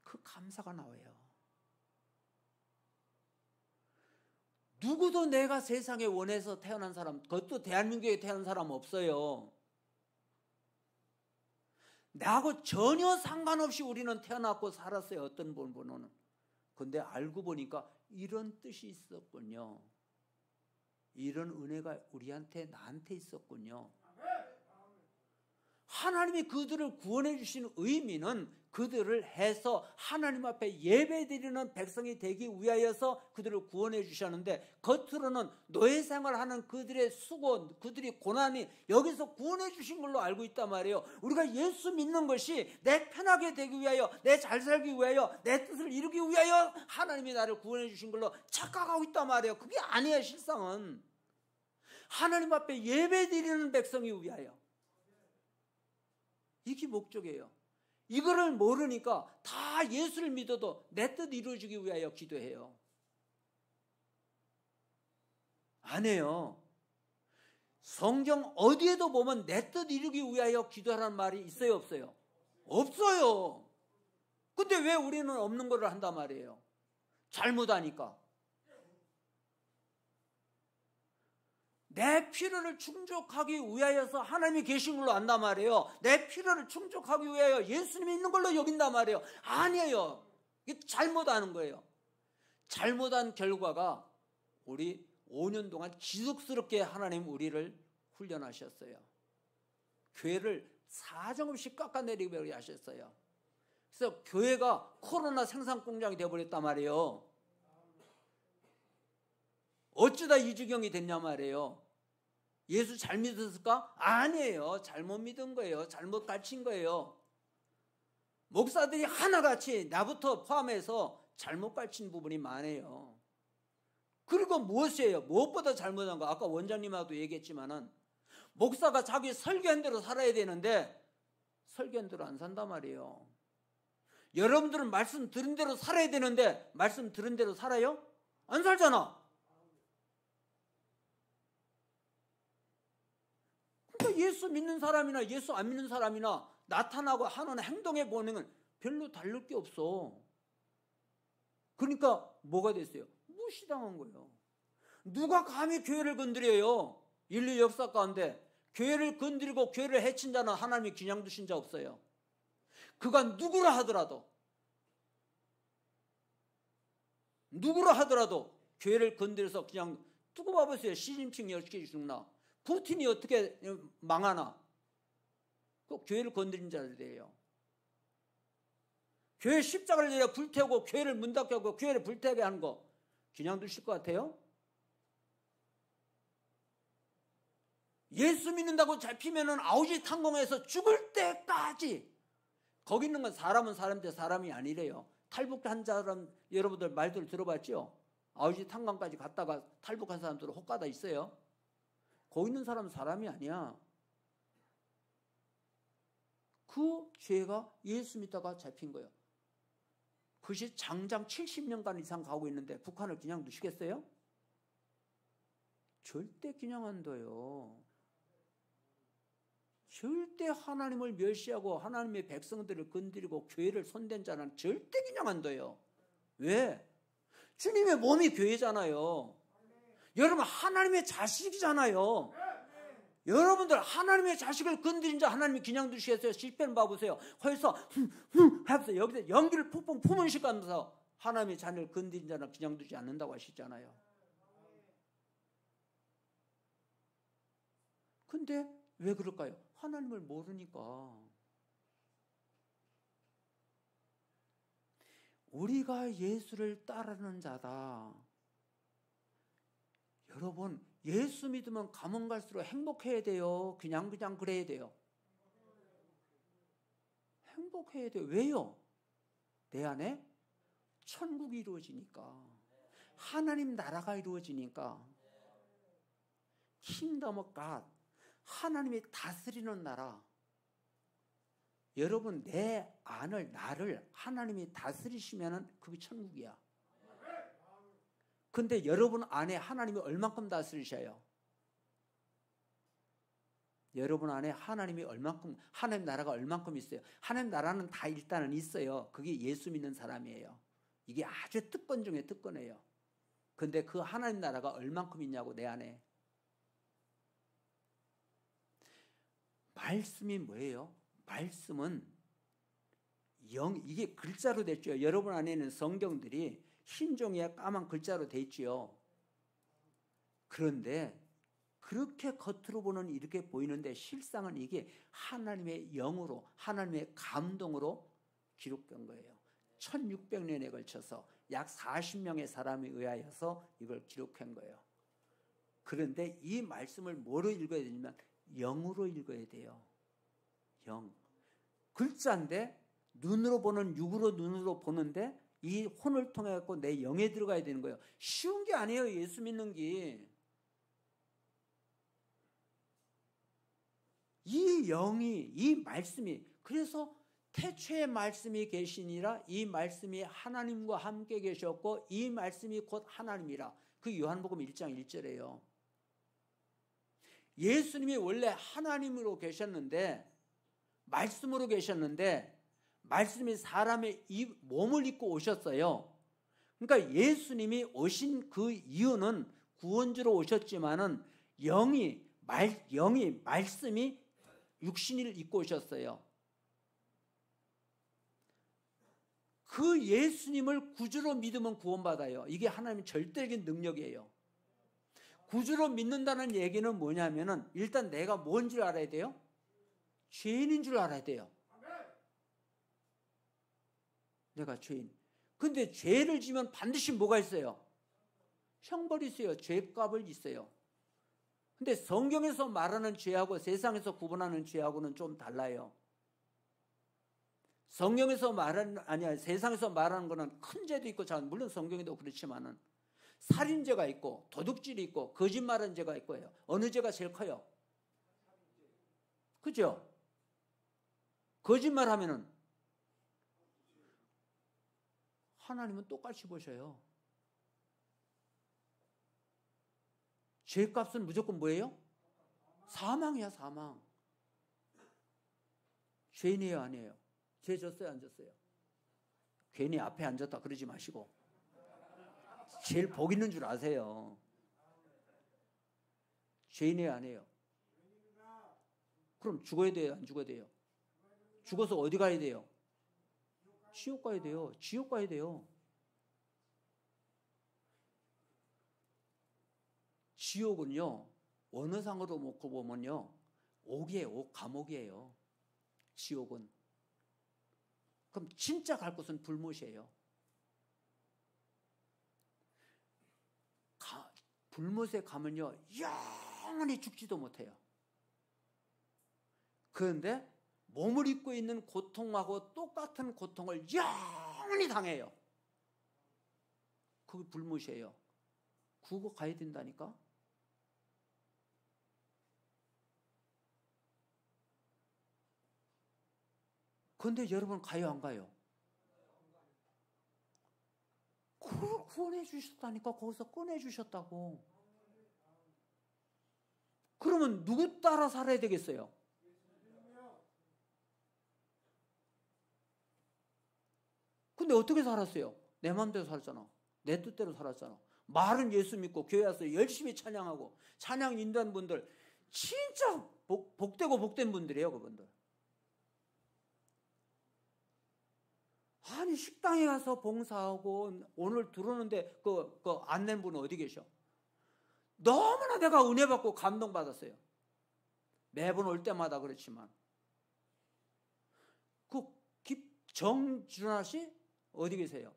Speaker 1: 그 감사가 나와요. 누구도 내가 세상에 원해서 태어난 사람, 그것도 대한민국에 태어난 사람 없어요. 나하고 전혀 상관없이 우리는 태어났고 살았어요. 어떤 분은. 근데 알고 보니까 이런 뜻이 있었군요. 이런 은혜가 우리한테, 나한테 있었군요. 하나님이 그들을 구원해 주신 의미는 그들을 해서 하나님 앞에 예배드리는 백성이 되기 위하여서 그들을 구원해 주셨는데, 겉으로는 노예 생활하는 그들의 수고, 그들이 고난이 여기서 구원해 주신 걸로 알고 있단 말이에요. 우리가 예수 믿는 것이 내 편하게 되기 위하여, 내 잘 살기 위하여, 내 뜻을 이루기 위하여 하나님이 나를 구원해 주신 걸로 착각하고 있단 말이에요. 그게 아니에요. 실상은 하나님 앞에 예배드리는 백성이 위하여, 이게 목적이에요. 이거를 모르니까 다 예수를 믿어도 내 뜻 이루어지기 위하여 기도해요. 안 해요. 성경 어디에도 보면 내 뜻 이루기 위하여 기도하라는 말이 있어요, 없어요? 없어요. 근데 왜 우리는 없는 거를 한단 말이에요? 잘못하니까. 내 필요를 충족하기 위하여서 하나님이 계신 걸로 안단 말이에요. 내 필요를 충족하기 위하여 예수님이 있는 걸로 여긴단 말이에요. 아니에요. 이게 잘못하는 거예요. 잘못한 결과가 우리 5년 동안 지속스럽게 하나님 우리를 훈련하셨어요. 교회를 사정없이 깎아내리게 하셨어요. 그래서 교회가 코로나 생산 공장이 되어버렸단 말이에요. 어쩌다 이 지경이 됐냐 말이에요. 예수 잘 믿었을까? 아니에요. 잘못 믿은 거예요. 잘못 가르친 거예요. 목사들이 하나같이 나부터 포함해서 잘못 가르친 부분이 많아요. 그리고 무엇이에요? 무엇보다 잘못한 거, 아까 원장님하고도 얘기했지만은, 목사가 자기 설교한 대로 살아야 되는데 설교한 대로 안 산단 말이에요. 여러분들은 말씀 들은 대로 살아야 되는데 말씀 들은 대로 살아요? 안 살잖아. 그러니까 예수 믿는 사람이나 예수 안 믿는 사람이나 나타나고 하는 행동에 보는 별로 다를 게 없어. 그러니까 뭐가 됐어요? 무시당한 거예요. 누가 감히 교회를 건드려요? 인류 역사 가운데 교회를 건드리고 교회를 해친 자는 하나님이 그냥 두신 자 없어요. 그가 누구라 하더라도 교회를 건드려서 그냥 두고 봐보세요. 시진핑이 어떻게 죽나, 푸틴이 어떻게 망하나. 그 교회를 건드린 자들이에요. 교회 십자가를 내려 불태우고 교회를 문 닫게 하고 교회를 불태우게 하는 거 그냥 두실 것 같아요? 예수 믿는다고 잡히면은 아우지 탄공에서 죽을 때까지, 거기 있는 건 사람은 사람인데 사람이 아니래요. 탈북한 사람 여러분들 말들 들어봤죠? 아우지 탄광까지 갔다가 탈북한 사람들은 혹가다 있어요. 거기 있는 사람은 사람이 아니야. 그 죄가 예수 믿다가 잡힌 거예요. 그것이 장장 70년간 이상 가고 있는데 북한을 그냥 두시겠어요? 절대 그냥 안 둬요. 절대 하나님을 멸시하고 하나님의 백성들을 건드리고 교회를 손댄 자는 절대 그냥 안 둬요. 왜? 주님의 몸이 교회잖아요. 여러분 하나님의 자식이잖아요. 여러분들 하나님의 자식을 건드린 자 하나님이 그냥 두시겠어요? 시편 봐보세요. 거기서 하면서 여기서 연기를 푹푹 품으시면서 하나님의 자녀를 건드린 자는 그냥 두지 않는다고 하시잖아요. 근데 왜 그럴까요? 하나님을 모르니까. 우리가 예수를 따르는 자다. 여러분 예수 믿으면 가면 갈수록 행복해야 돼요? 그냥 그래야 돼요? 행복해야 돼요. 왜요? 내 안에 천국이 이루어지니까, 하나님 나라가 이루어지니까. Kingdom of God. 하나님이 다스리는 나라. 여러분 내 안을 나를 하나님이 다스리시면은 그게 천국이야. 근데 여러분 안에 하나님이 얼만큼 다스리셔요? 여러분 안에 하나님이 얼만큼, 하나님 나라가 얼만큼 있어요? 하나님 나라는 다 일단은 있어요. 그게 예수 믿는 사람이에요. 이게 아주 특권 중에 특권이에요. 근데 그 하나님 나라가 얼만큼 있냐고 내 안에. 말씀이 뭐예요? 말씀은 이게 글자로 됐죠. 여러분 안에 있는 성경들이 흰 종이에 까만 글자로 돼 있지요. 그런데 그렇게 겉으로 보는 이렇게 보이는데 실상은 이게 하나님의 영으로, 하나님의 감동으로 기록된 거예요. 1600년에 걸쳐서 약 40명의 사람에 의하여서 이걸 기록한 거예요. 그런데 이 말씀을 뭐로 읽어야 되냐면 영으로 읽어야 돼요. 영. 글자인데 눈으로 보는, 육으로 눈으로 보는데 이 혼을 통해 갖고 내 영에 들어가야 되는 거예요. 쉬운 게 아니에요. 예수 믿는 게. 이 영이, 이 말씀이, 그래서 태초에 말씀이 계시니라, 이 말씀이 하나님과 함께 계셨고 이 말씀이 곧 하나님이라. 그 요한복음 1장 1절이에요. 예수님이 원래 하나님으로 계셨는데, 말씀으로 계셨는데 말씀이 사람의 몸을 입고 오셨어요. 그러니까 예수님이 오신 그 이유는 구원주로 오셨지만은 영이 말씀이 육신을 입고 오셨어요. 그 예수님을 구주로 믿으면 구원받아요. 이게 하나님의 절대적인 능력이에요. 구주로 믿는다는 얘기는 뭐냐면은 일단 내가 뭔 줄 알아야 돼요? 죄인인 줄 알아야 돼요. 내가 죄인. 근데 죄를 지면 반드시 뭐가 있어요? 형벌이 있어요. 죄값을 있어요. 근데 성경에서 말하는 죄하고 세상에서 구분하는 죄하고는 좀 달라요. 성경에서 세상에서 말하는 거는 큰 죄도 있고, 물론 성경에도 그렇지만은 살인죄가 있고 도둑질이 있고 거짓말하는 죄가 있고요. 어느 죄가 제일 커요? 그죠? 거짓말하면은 하나님은 똑같이 보셔요. 죄값은 무조건 뭐예요? 사망이야, 사망. 죄인이에요, 아니에요? 죄 졌어요, 안 졌어요? 괜히 앞에 앉았다 그러지 마시고 제일 복 있는 줄 아세요. 죄인이에요, 아니에요? 그럼 죽어야 돼요, 안 죽어야 돼요? 죽어서 어디 가야 돼요? 지옥 가야 돼요. 지옥 가야 돼요. 지옥은요, 원어상으로 놓고 보면요, 옥이에요. 감옥이에요. 지옥은. 그럼 진짜 갈 곳은 불못이에요. 불못에 가면요, 영원히 죽지도 못해요. 그런데 몸을 입고 있는 고통하고 똑같은 고통을 영원히 당해요. 그게 불못이에요. 그거 가야 된다니까? 그런데 여러분 가요, 안 가요? 그걸 구원해 주셨다니까. 거기서 꺼내 주셨다고. 그러면 누구 따라 살아야 되겠어요? 근데 어떻게 살았어요? 내 마음대로 살았잖아. 내 뜻대로 살았잖아. 말은 예수 믿고 교회 와서 열심히 찬양하고, 찬양 인도하는 분들 진짜 복되고 복된 분들이에요. 그분들. 아니 식당에 가서 봉사하고 오늘 들어오는데 그 안 낸 분은 어디 계셔? 너무나 내가 은혜 받고 감동받았어요. 매번 올 때마다 그렇지만. 그 정준하 씨 어디 계세요?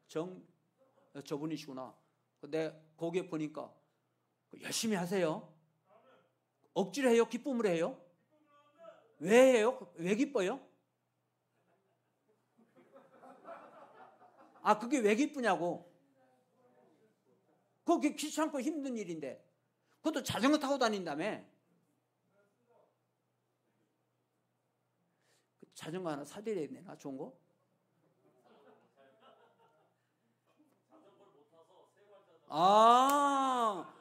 Speaker 1: 저분이시구나. 내 거기에 보니까 열심히 하세요. 억지로 해요? 기쁨으로 해요? 왜 해요? 왜 기뻐요? 그게 왜 기쁘냐고. 그게 귀찮고 힘든 일인데. 그것도 자전거 타고 다닌다며. 자전거 하나 사드려야 되나? 좋은 거? 아,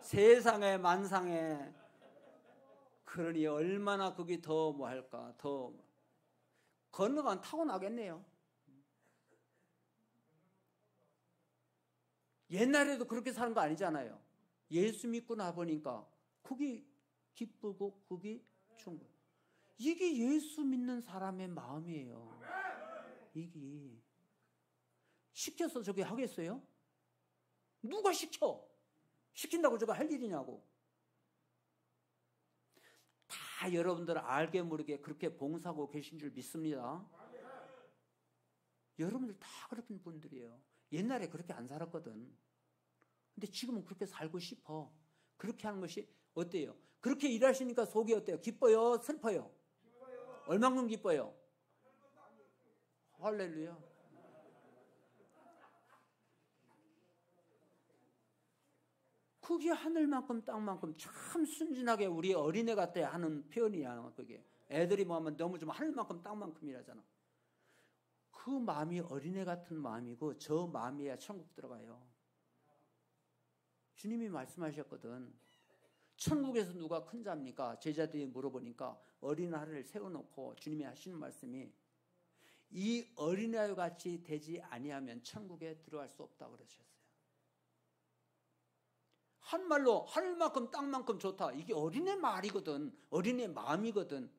Speaker 1: 세상에 만상에. 그러니 얼마나 그게 더 뭐 할까? 더 건너가면 타고 나겠네요. 옛날에도 그렇게 사는 거 아니잖아요. 예수 믿고 나보니까 그게 기쁘고 그게 좋은 거예요. 이게 예수 믿는 사람의 마음이에요. 이게 시켜서 저게 하겠어요? 누가 시켜? 시킨다고 저거 할 일이냐고. 다 여러분들 알게 모르게 그렇게 봉사하고 계신 줄 믿습니다. 여러분들 다 그런 분들이에요. 옛날에 그렇게 안 살았거든. 근데 지금은 그렇게 살고 싶어. 그렇게 하는 것이 어때요? 그렇게 일하시니까 속이 어때요? 기뻐요? 슬퍼요? 얼만큼 기뻐요? 할렐루야. 그게 하늘만큼 땅만큼 참 순진하게 우리 어린애 같아 하는 표현이야. 그게 애들이 뭐 하면 너무 좀 하늘만큼 땅만큼이라잖아. 그 마음이 어린애 같은 마음이고 저 마음이야 천국 들어가요. 주님이 말씀하셨거든. 천국에서 누가 큰 자입니까? 제자들이 물어보니까 어린아이를 세워놓고 주님이 하시는 말씀이 이 어린아이와 같이 되지 아니하면 천국에 들어갈 수 없다고 그러셨어요. 한말로 하늘만큼 땅만큼 좋다. 이게 어린애 말이거든. 어린애 마음이거든.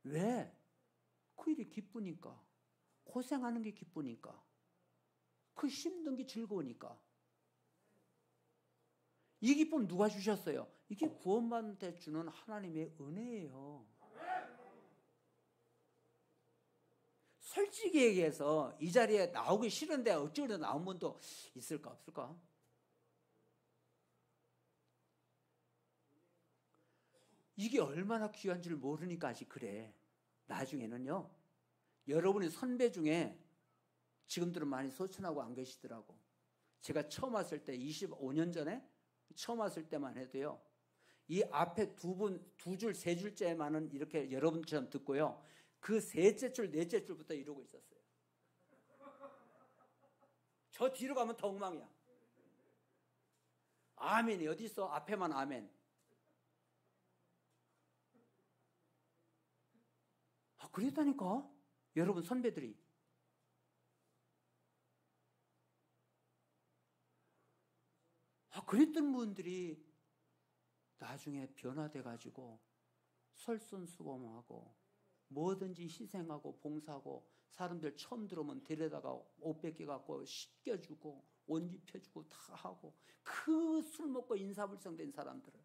Speaker 1: 왜? 그 일이 기쁘니까. 고생하는 게 기쁘니까. 그 힘든 게 즐거우니까. 이 기쁨 누가 주셨어요? 이게 구원받는 데 주는 하나님의 은혜예요. 솔직히 얘기해서 이 자리에 나오기 싫은데 어찌그래도 나온 분도 있을까 없을까? 이게 얼마나 귀한 줄 모르니까 아직 그래. 나중에는요. 여러분의 선배 중에 지금들은 많이 소천하고 안 계시더라고. 제가 처음 왔을 때 25년 전에 처음 왔을 때만 해도요. 이 앞에 두 줄, 세 줄째만은 이렇게 여러분처럼 듣고요. 그 셋째 줄, 넷째 줄부터 이러고 있었어요. 저 뒤로 가면 더 엉망이야. 아멘이 어디 있어? 앞에만 아멘. 아, 그랬다니까? 여러분 선배들이. 아, 그랬던 분들이 나중에 변화돼가지고 설선수범하고 뭐든지 희생하고 봉사하고 사람들 처음 들어오면 데려다가 옷 뺏겨갖고 씻겨주고 옷 입혀주고 다 하고 그 술 먹고 인사불성된 사람들을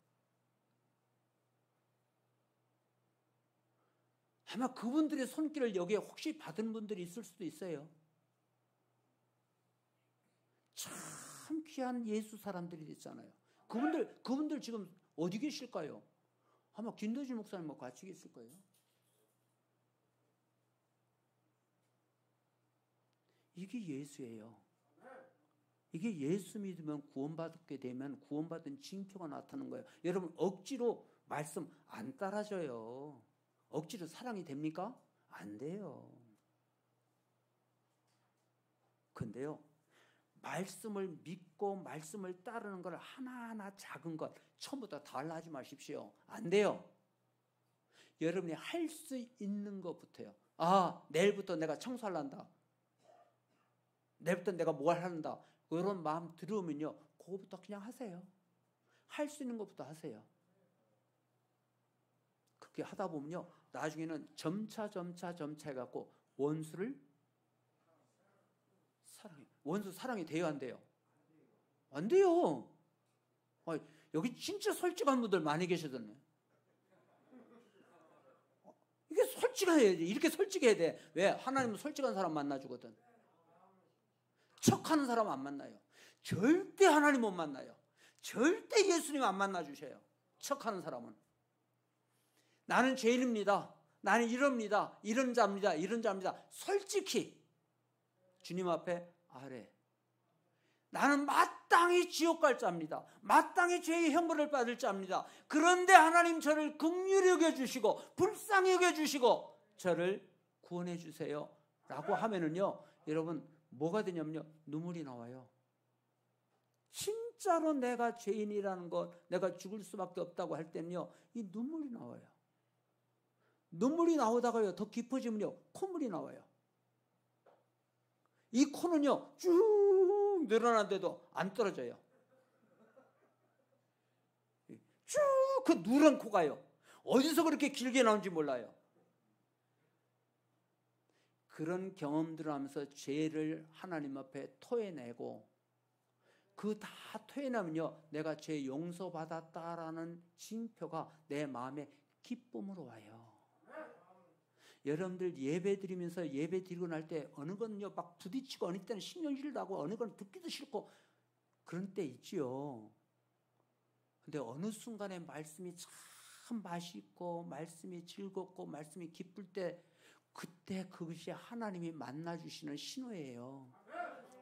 Speaker 1: 아마 그분들의 손길을 여기에 혹시 받은 분들이 있을 수도 있어요. 참 귀한 예수 사람들이 있잖아요. 그분들 지금 어디 계실까요? 아마 김도진 목사님과 같이 계실 거예요. 이게 예수예요. 이게 예수 믿으면 구원받게 되면 구원받은 징표가 나타나는 거예요. 여러분 억지로 말씀 안 따라줘요. 억지로 사랑이 됩니까? 안 돼요. 근데요. 말씀을 믿고 말씀을 따르는 걸 하나하나 작은 것 처음부터 다 하지 마십시오. 안 돼요. 여러분이 할 수 있는 것부터요. 아, 내일부터 내가 청소하란다. 내일부터 내가 뭘 한다. 그런 마음 들으면요. 그거부터 그냥 하세요. 할 수 있는 것부터 하세요. 그렇게 하다 보면요. 나중에는 점차 해갖고 원수를 사랑해. 원수 사랑이 돼요, 안 돼요? 안 돼요. 여기 진짜 솔직한 분들 많이 계시던데. 이게 솔직해야 돼. 이렇게 솔직해야 돼. 왜? 하나님은 솔직한 사람 만나주거든. 척하는 사람 안 만나요. 절대 하나님 못 만나요. 절대 예수님 안 만나주셔요. 척하는 사람은. 나는 죄인입니다. 나는 이럽니다. 이런 자입니다. 솔직히 주님 앞에 아뢰. 나는 마땅히 지옥 갈 자입니다. 마땅히 죄의 형벌을 받을 자입니다. 그런데 하나님 저를 긍휼히 여겨주시고 불쌍히 여겨주시고 저를 구원해 주세요 라고 하면은요, 여러분 뭐가 되냐면요, 눈물이 나와요. 진짜로 내가 죄인이라는 것, 내가 죽을 수밖에 없다고 할 때는요, 이 눈물이 나와요. 눈물이 나오다가요, 더 깊어지면요, 콧물이 나와요. 이 코는요, 쭉 늘어난데도 안 떨어져요. 쭉 그 누런 코가요, 어디서 그렇게 길게 나온지 몰라요. 그런 경험들을 하면서 죄를 하나님 앞에 토해내고, 그 다 토해내면요, 내가 죄 용서받았다라는 징표가 내 마음에 기쁨으로 와요. 여러분들 예배 드리면서 예배 드리고 날 때 어느 건요 막 부딪히고, 어느 때는 신경질 나고, 어느 건 듣기도 싫고 그런 때 있지요. 근데 어느 순간에 말씀이 참 맛있고 말씀이 즐겁고 말씀이 기쁠 때, 그때 그것이 하나님이 만나주시는 신호예요.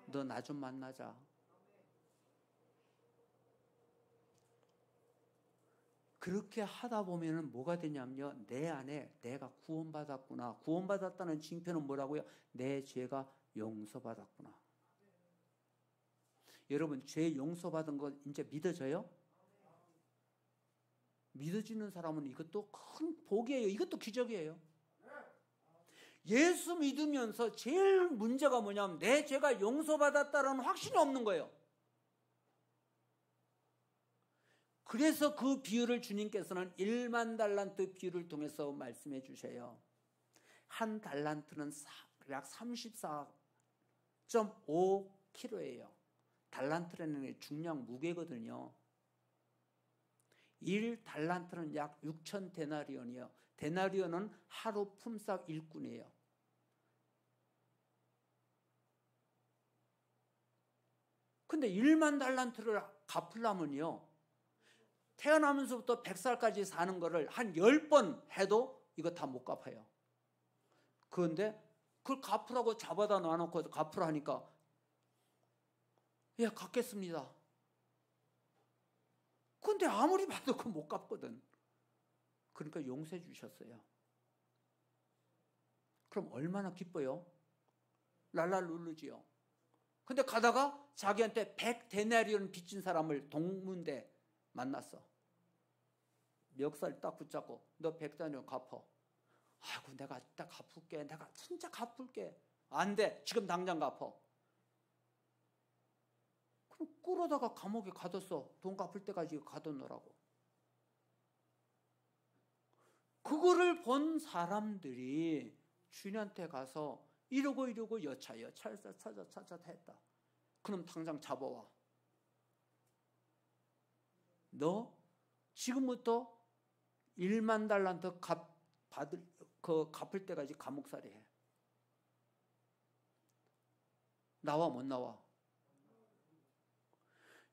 Speaker 1: 너 나 좀 만나자. 그렇게 하다 보면은 뭐가 되냐면요, 내 안에 내가 구원받았구나. 구원받았다는 징표는 뭐라고요? 내 죄가 용서받았구나. 여러분, 죄 용서받은 거 이제 믿어져요? 믿어지는 사람은 이것도 큰 복이에요. 이것도 기적이에요. 예수 믿으면서 제일 문제가 뭐냐면 내 죄가 용서받았다는 확신이 없는 거예요. 그래서 그 비유를 주님께서는 1만 달란트 비유를 통해서 말씀해 주셔요. 한 달란트는 약 34.5kg예요. 달란트라는 중량 무게거든요. 1달란트는 약 6천 데나리온이에요. 데나리온은 하루 품삯 1꾼이에요. 근데 1만 달란트를 갚으려면요, 태어나면서부터 100살까지 사는 거를 한 10번 해도 이거 다 못 갚아요. 그런데 그걸 갚으라고 잡아다 놔놓고 갚으라 하니까, 예, 갚겠습니다. 근데 아무리 봐도 그거 못 갚거든. 그러니까 용서해 주셨어요. 그럼 얼마나 기뻐요? 랄랄룰루지요. 근데 가다가 자기한테 100데나리온 빚진 사람을 동문대 만났어. 멱살 딱 붙잡고 너 100데나리온 갚어. 아이고, 내가 딱 갚을게. 내가 진짜 갚을게. 안 돼. 지금 당장 갚어. 그럼 끌어다가 감옥에 가뒀어. 돈 갚을 때까지 가둬놓으라고. 그거를 본 사람들이 주인한테 가서 이러고 여차여 찾아 했다. 그럼 당장 잡아와. 너 지금부터 1만 달란트 갚을 때까지 감옥살이 해. 나와 못 나와?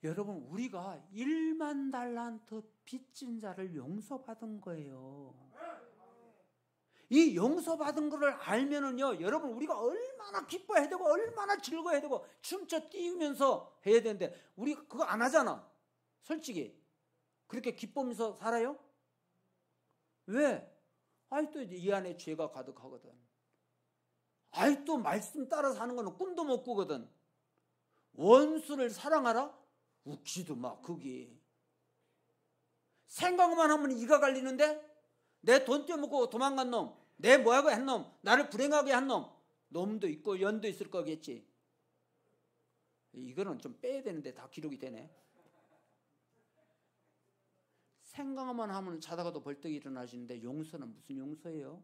Speaker 1: 여러분, 우리가 1만 달란트 빚진 자를 용서받은 거예요. 이 용서받은 거를 알면은요, 여러분, 우리가 얼마나 기뻐해야 되고 얼마나 즐거워해야 되고 춤춰 뛰면서 해야 되는데 우리 그거 안 하잖아. 솔직히 그렇게 기쁘면서 살아요? 왜? 아직도 이 안에 죄가 가득하거든. 아직도 말씀 따라 사는 거는 꿈도 못 꾸거든. 원수를 사랑하라? 웃기도 마. 그게 생각만 하면 이가 갈리는데, 내 돈 떼먹고 도망간 놈, 내 뭐하고 한 놈, 나를 불행하게 한 놈, 놈도 있고 연도 있을 거겠지. 이거는 좀 빼야 되는데 다 기록이 되네. 생각만 하면 자다가도 벌떡 일어나시는데 용서는 무슨 용서예요?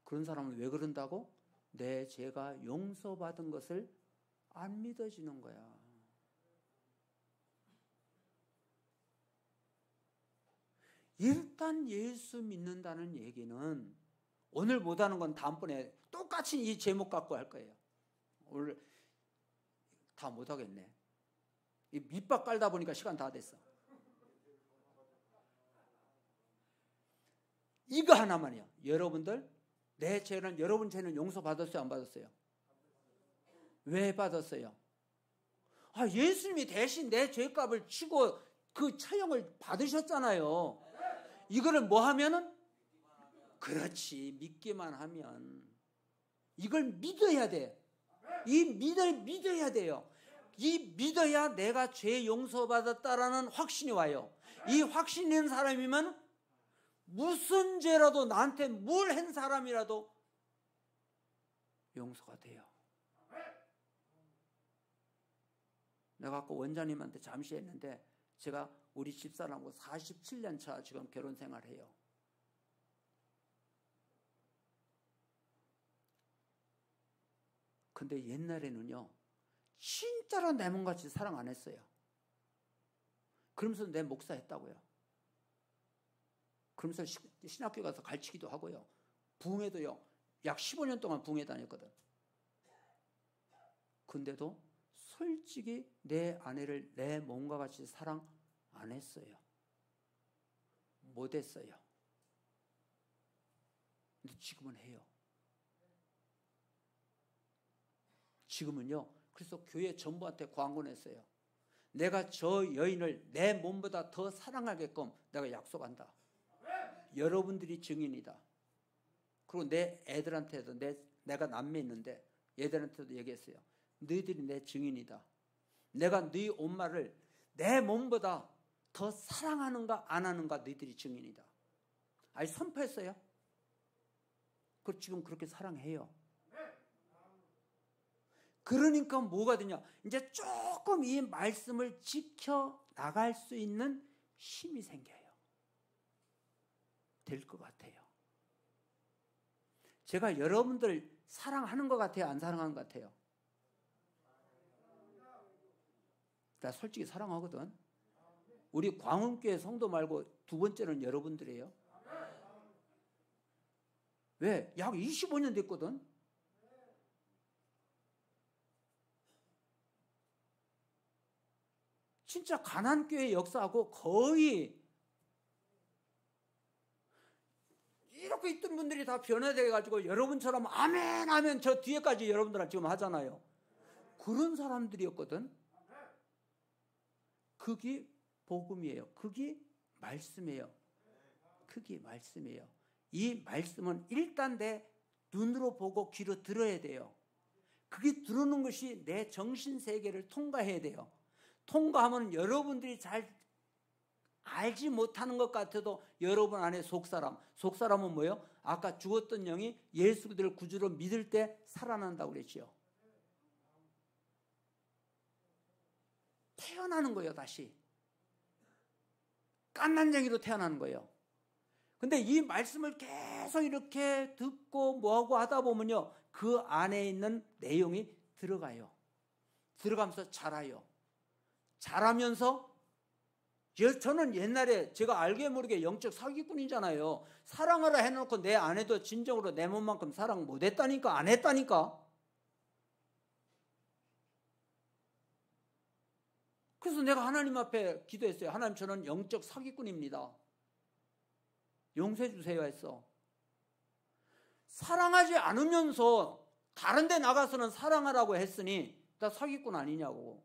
Speaker 1: 그런 사람은 왜 그런다고? 내 죄가 용서받은 것을 안 믿어지는 거야. 일단 예수 믿는다는 얘기는 오늘 못하는 건 다음번에 똑같이 이 제목 갖고 할 거예요. 오늘 다 못하겠네. 이 밑밥 깔다 보니까 시간 다 됐어. 이거 하나만이요. 여러분들, 여러분 죄는 용서받았어요, 안 받았어요? 왜 받았어요? 예수님이 대신 내 죄값을 치고 그 처형을 받으셨잖아요. 이거를 뭐 하면은? 그렇지, 믿기만 하면. 이걸 믿어야 돼. 믿어야 돼요. 이 믿어야 내가 죄 용서받았다라는 확신이 와요. 이 확신 있는 사람이면 무슨 죄라도, 나한테 뭘 한 사람이라도 용서가 돼요. 내가 아까 원장님한테 잠시 했는데, 제가 우리 집사람하고 47년 차 지금 결혼 생활해요. 근데 옛날에는요, 진짜로 내 몸같이 사랑 안 했어요. 그러면서 내 목사 했다고요. 그러면서 신학교 가서 가르치기도 하고요. 부흥회도요, 약 15년 동안 부흥회 다녔거든. 근데도 솔직히 내 아내를 내 몸과 같이 사랑 안 했어요. 못 했어요. 근데 지금은 해요. 지금은요, 그래서 교회 전부한테 광고 냈어요. 내가 저 여인을 내 몸보다 더 사랑하게끔 내가 약속한다. 여러분들이 증인이다. 그리고 내 애들한테도, 내가 남매 있는데 얘들한테도 얘기했어요. 너희들이 내 증인이다. 내가 너희 엄마를 내 몸보다 더 사랑하는가 안 하는가 너희들이 증인이다. 아니, 선포했어요. 그리고 지금 그렇게 사랑해요. 그러니까 뭐가 되냐, 이제 조금 이 말씀을 지켜 나갈 수 있는 힘이 생겨요. 될 것 같아요. 제가 여러분들 사랑하는 것 같아요, 안 사랑하는 것 같아요? 나 솔직히 사랑하거든. 우리 광운교회 성도 말고 두 번째는 여러분들이에요. 왜? 약 25년 됐거든. 진짜 가난교회 역사하고 거의 이렇게 있던 분들이 다 변화돼가지고 여러분처럼 아멘 하면 저 뒤에까지 여러분들은 지금 하잖아요. 그런 사람들이었거든. 그게 복음이에요. 그게 말씀이에요. 그게 말씀이에요. 이 말씀은 일단 내 눈으로 보고 귀로 들어야 돼요. 그게 들어오는 것이 내 정신세계를 통과해야 돼요. 통과하면 여러분들이 잘 알지 못하는 것 같아도 여러분 안에 속사람은 뭐예요? 아까 죽었던 영이 예수 그리스도를 구주로 믿을 때 살아난다고 그랬죠. 태어나는 거예요. 다시 깐난쟁이로 태어나는 거예요. 근데 이 말씀을 계속 이렇게 듣고 뭐하고 하다 보면요, 그 안에 있는 내용이 들어가요. 들어가면서 자라요. 자라면서, 저는 옛날에 제가 알게 모르게 영적 사기꾼이잖아요. 사랑하라 해놓고 내 아내도 진정으로 내 몸만큼 사랑 못했다니까, 안 했다니까. 그래서 내가 하나님 앞에 기도했어요. 하나님, 저는 영적 사기꾼입니다. 용서해 주세요 했어. 사랑하지 않으면서 다른 데 나가서는 사랑하라고 했으니 나 사기꾼 아니냐고,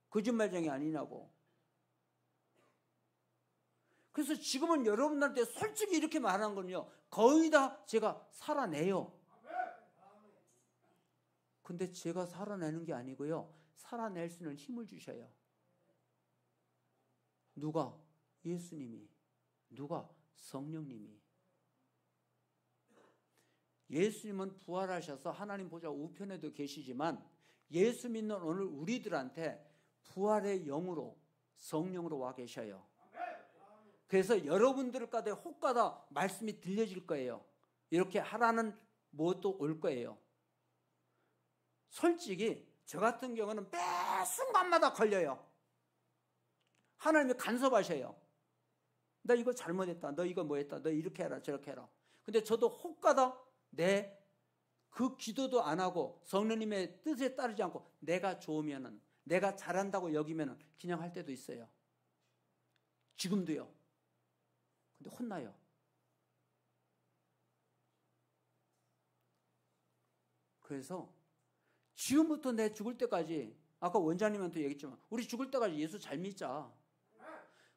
Speaker 1: 거짓말쟁이 아니냐고. 그래서 지금은 여러분들한테 솔직히 이렇게 말하는 건요, 거의 다 제가 살아내요. 근데 제가 살아내는 게 아니고요, 살아낼 수 있는 힘을 주셔요. 누가? 예수님이. 누가? 성령님이. 예수님은 부활하셔서 하나님 보좌 우편에도 계시지만 예수 믿는 오늘 우리들한테 부활의 영으로, 성령으로 와 계셔요. 그래서 여러분들 가운데 혹가다 말씀이 들려질 거예요. 이렇게 하라는 무엇도 올 거예요. 솔직히 저 같은 경우는 매 순간마다 걸려요. 하나님이 간섭하셔요. 너 이거 잘못했다. 너 이거 뭐했다. 너 이렇게 해라 저렇게 해라. 근데 저도 혹가다 내 그 기도도 안 하고 성령님의 뜻에 따르지 않고 내가 좋으면은, 내가 잘한다고 여기면은 그냥 할 때도 있어요. 지금도요. 근데 혼나요. 그래서 지금부터 내 죽을 때까지 아까 원장님한테 얘기했지만 우리 죽을 때까지 예수 잘 믿자.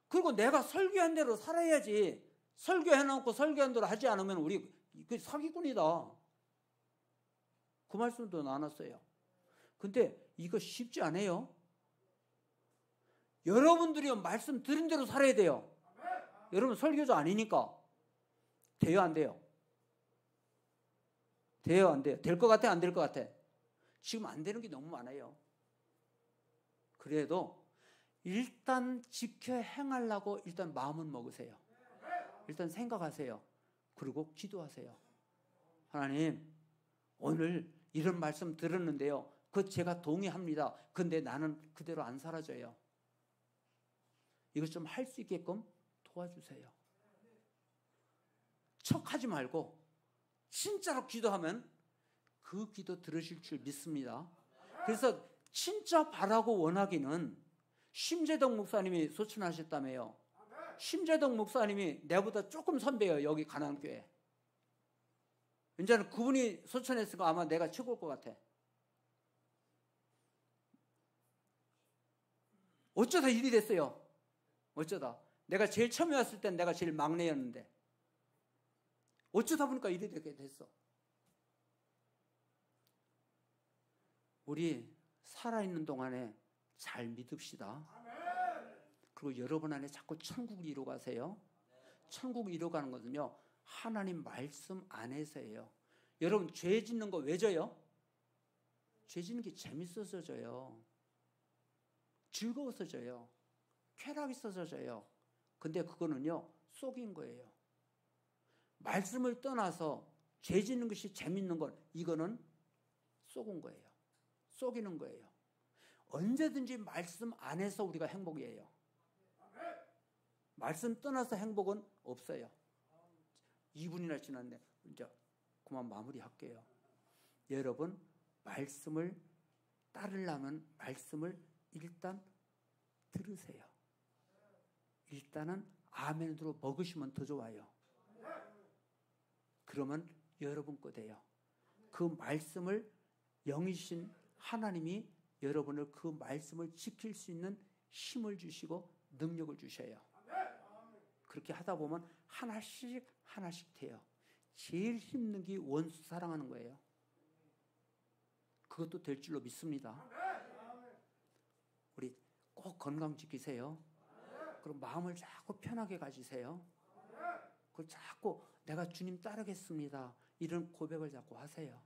Speaker 1: 그리고 내가 설교한 대로 살아야지. 설교해놓고 설교한 대로 하지 않으면 우리 그 사기꾼이다. 그 말씀도 나눴어요. 근데 이거 쉽지 않아요. 여러분들이 말씀 들은 대로 살아야 돼요. 여러분 설교자 아니니까. 돼요, 안 돼요? 돼요, 안 돼요? 될 것 같아, 안 될 것 같아? 지금 안 되는 게 너무 많아요. 그래도 일단 지켜 행하려고 일단 마음은 먹으세요. 일단 생각하세요. 그리고 기도하세요. 하나님, 오늘 이런 말씀 들었는데요. 그거 제가 동의합니다. 근데 나는 그대로 안 살아져요. 이것 좀 할 수 있게끔 도와주세요. 척하지 말고 진짜로 기도하면 그 기도 들으실 줄 믿습니다. 그래서 진짜 바라고 원하기는 심재덕 목사님이 소천하셨다며요. 심재덕 목사님이 내보다 조금 선배예요. 여기 가난교회. 이제는 그분이 소천했으니까 아마 내가 최고일 것 같아. 어쩌다 일이 됐어요. 어쩌다. 내가 제일 처음에 왔을 땐 내가 제일 막내였는데 어쩌다 보니까 일이 되게 됐어. 우리 살아있는 동안에 잘 믿읍시다. 그리고 여러분 안에 자꾸 천국을 이루어가세요. 천국을 이루어가는 것은요, 하나님 말씀 안에서예요. 여러분 죄 짓는 거 왜 져요? 죄 짓는 게 재밌어서 져요. 즐거워서 져요. 쾌락 있어서 져요. 근데 그거는요 속인 거예요. 말씀을 떠나서 죄 짓는 것이 재밌는 건 이거는 속은 거예요. 속이는 거예요. 언제든지 말씀 안에서 우리가 행복이에요. 말씀 떠나서 행복은 없어요. 2분이나 지났네. 이제 그만 마무리할게요. 여러분 말씀을 따르려면 말씀을 일단 들으세요. 일단은 아멘으로 먹으시면 더 좋아요. 그러면 여러분 거 돼요. 그 말씀을 영이신 하나님이 여러분을 그 말씀을 지킬 수 있는 힘을 주시고 능력을 주셔요. 그렇게 하다 보면 하나씩 하나씩 돼요. 제일 힘든 게 원수 사랑하는 거예요. 그것도 될 줄로 믿습니다. 우리 꼭 건강 지키세요. 그럼 마음을 자꾸 편하게 가지세요. 그 자꾸 내가 주님 따르겠습니다. 이런 고백을 자꾸 하세요.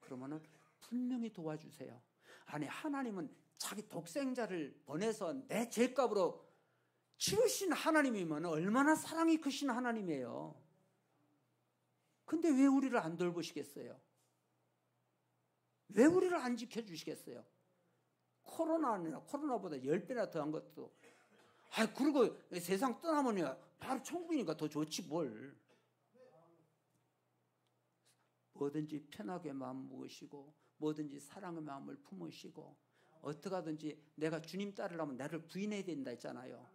Speaker 1: 그러면은 분명히 도와주세요. 아니 하나님은 자기 독생자를 보내서 내 죄값으로 치르신 하나님이면 얼마나 사랑이 크신 하나님이에요. 근데 왜 우리를 안 돌보시겠어요? 왜 우리를 안 지켜주시겠어요? 코로나보다 10배나 더한 것도. 그리고 세상 떠나면 바로 천국이니까 더 좋지 뭘. 뭐든지 편하게 마음 먹으시고 뭐든지 사랑의 마음을 품으시고 어떻게 하든지 내가 주님 따르려면 나를 부인해야 된다 했잖아요.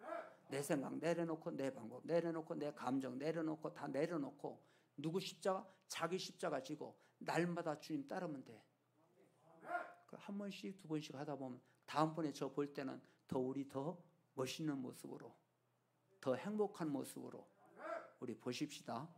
Speaker 1: 내 생각 내려놓고 내 방법 내려놓고 내 감정 내려놓고 다 내려놓고 누구 십자가? 자기 십자가 지고 날마다 주님 따르면 돼. 한 번씩 두 번씩 하다 보면 다음번에 저 볼 때는 우리 더 멋있는 모습으로 더 행복한 모습으로 우리 보십시다.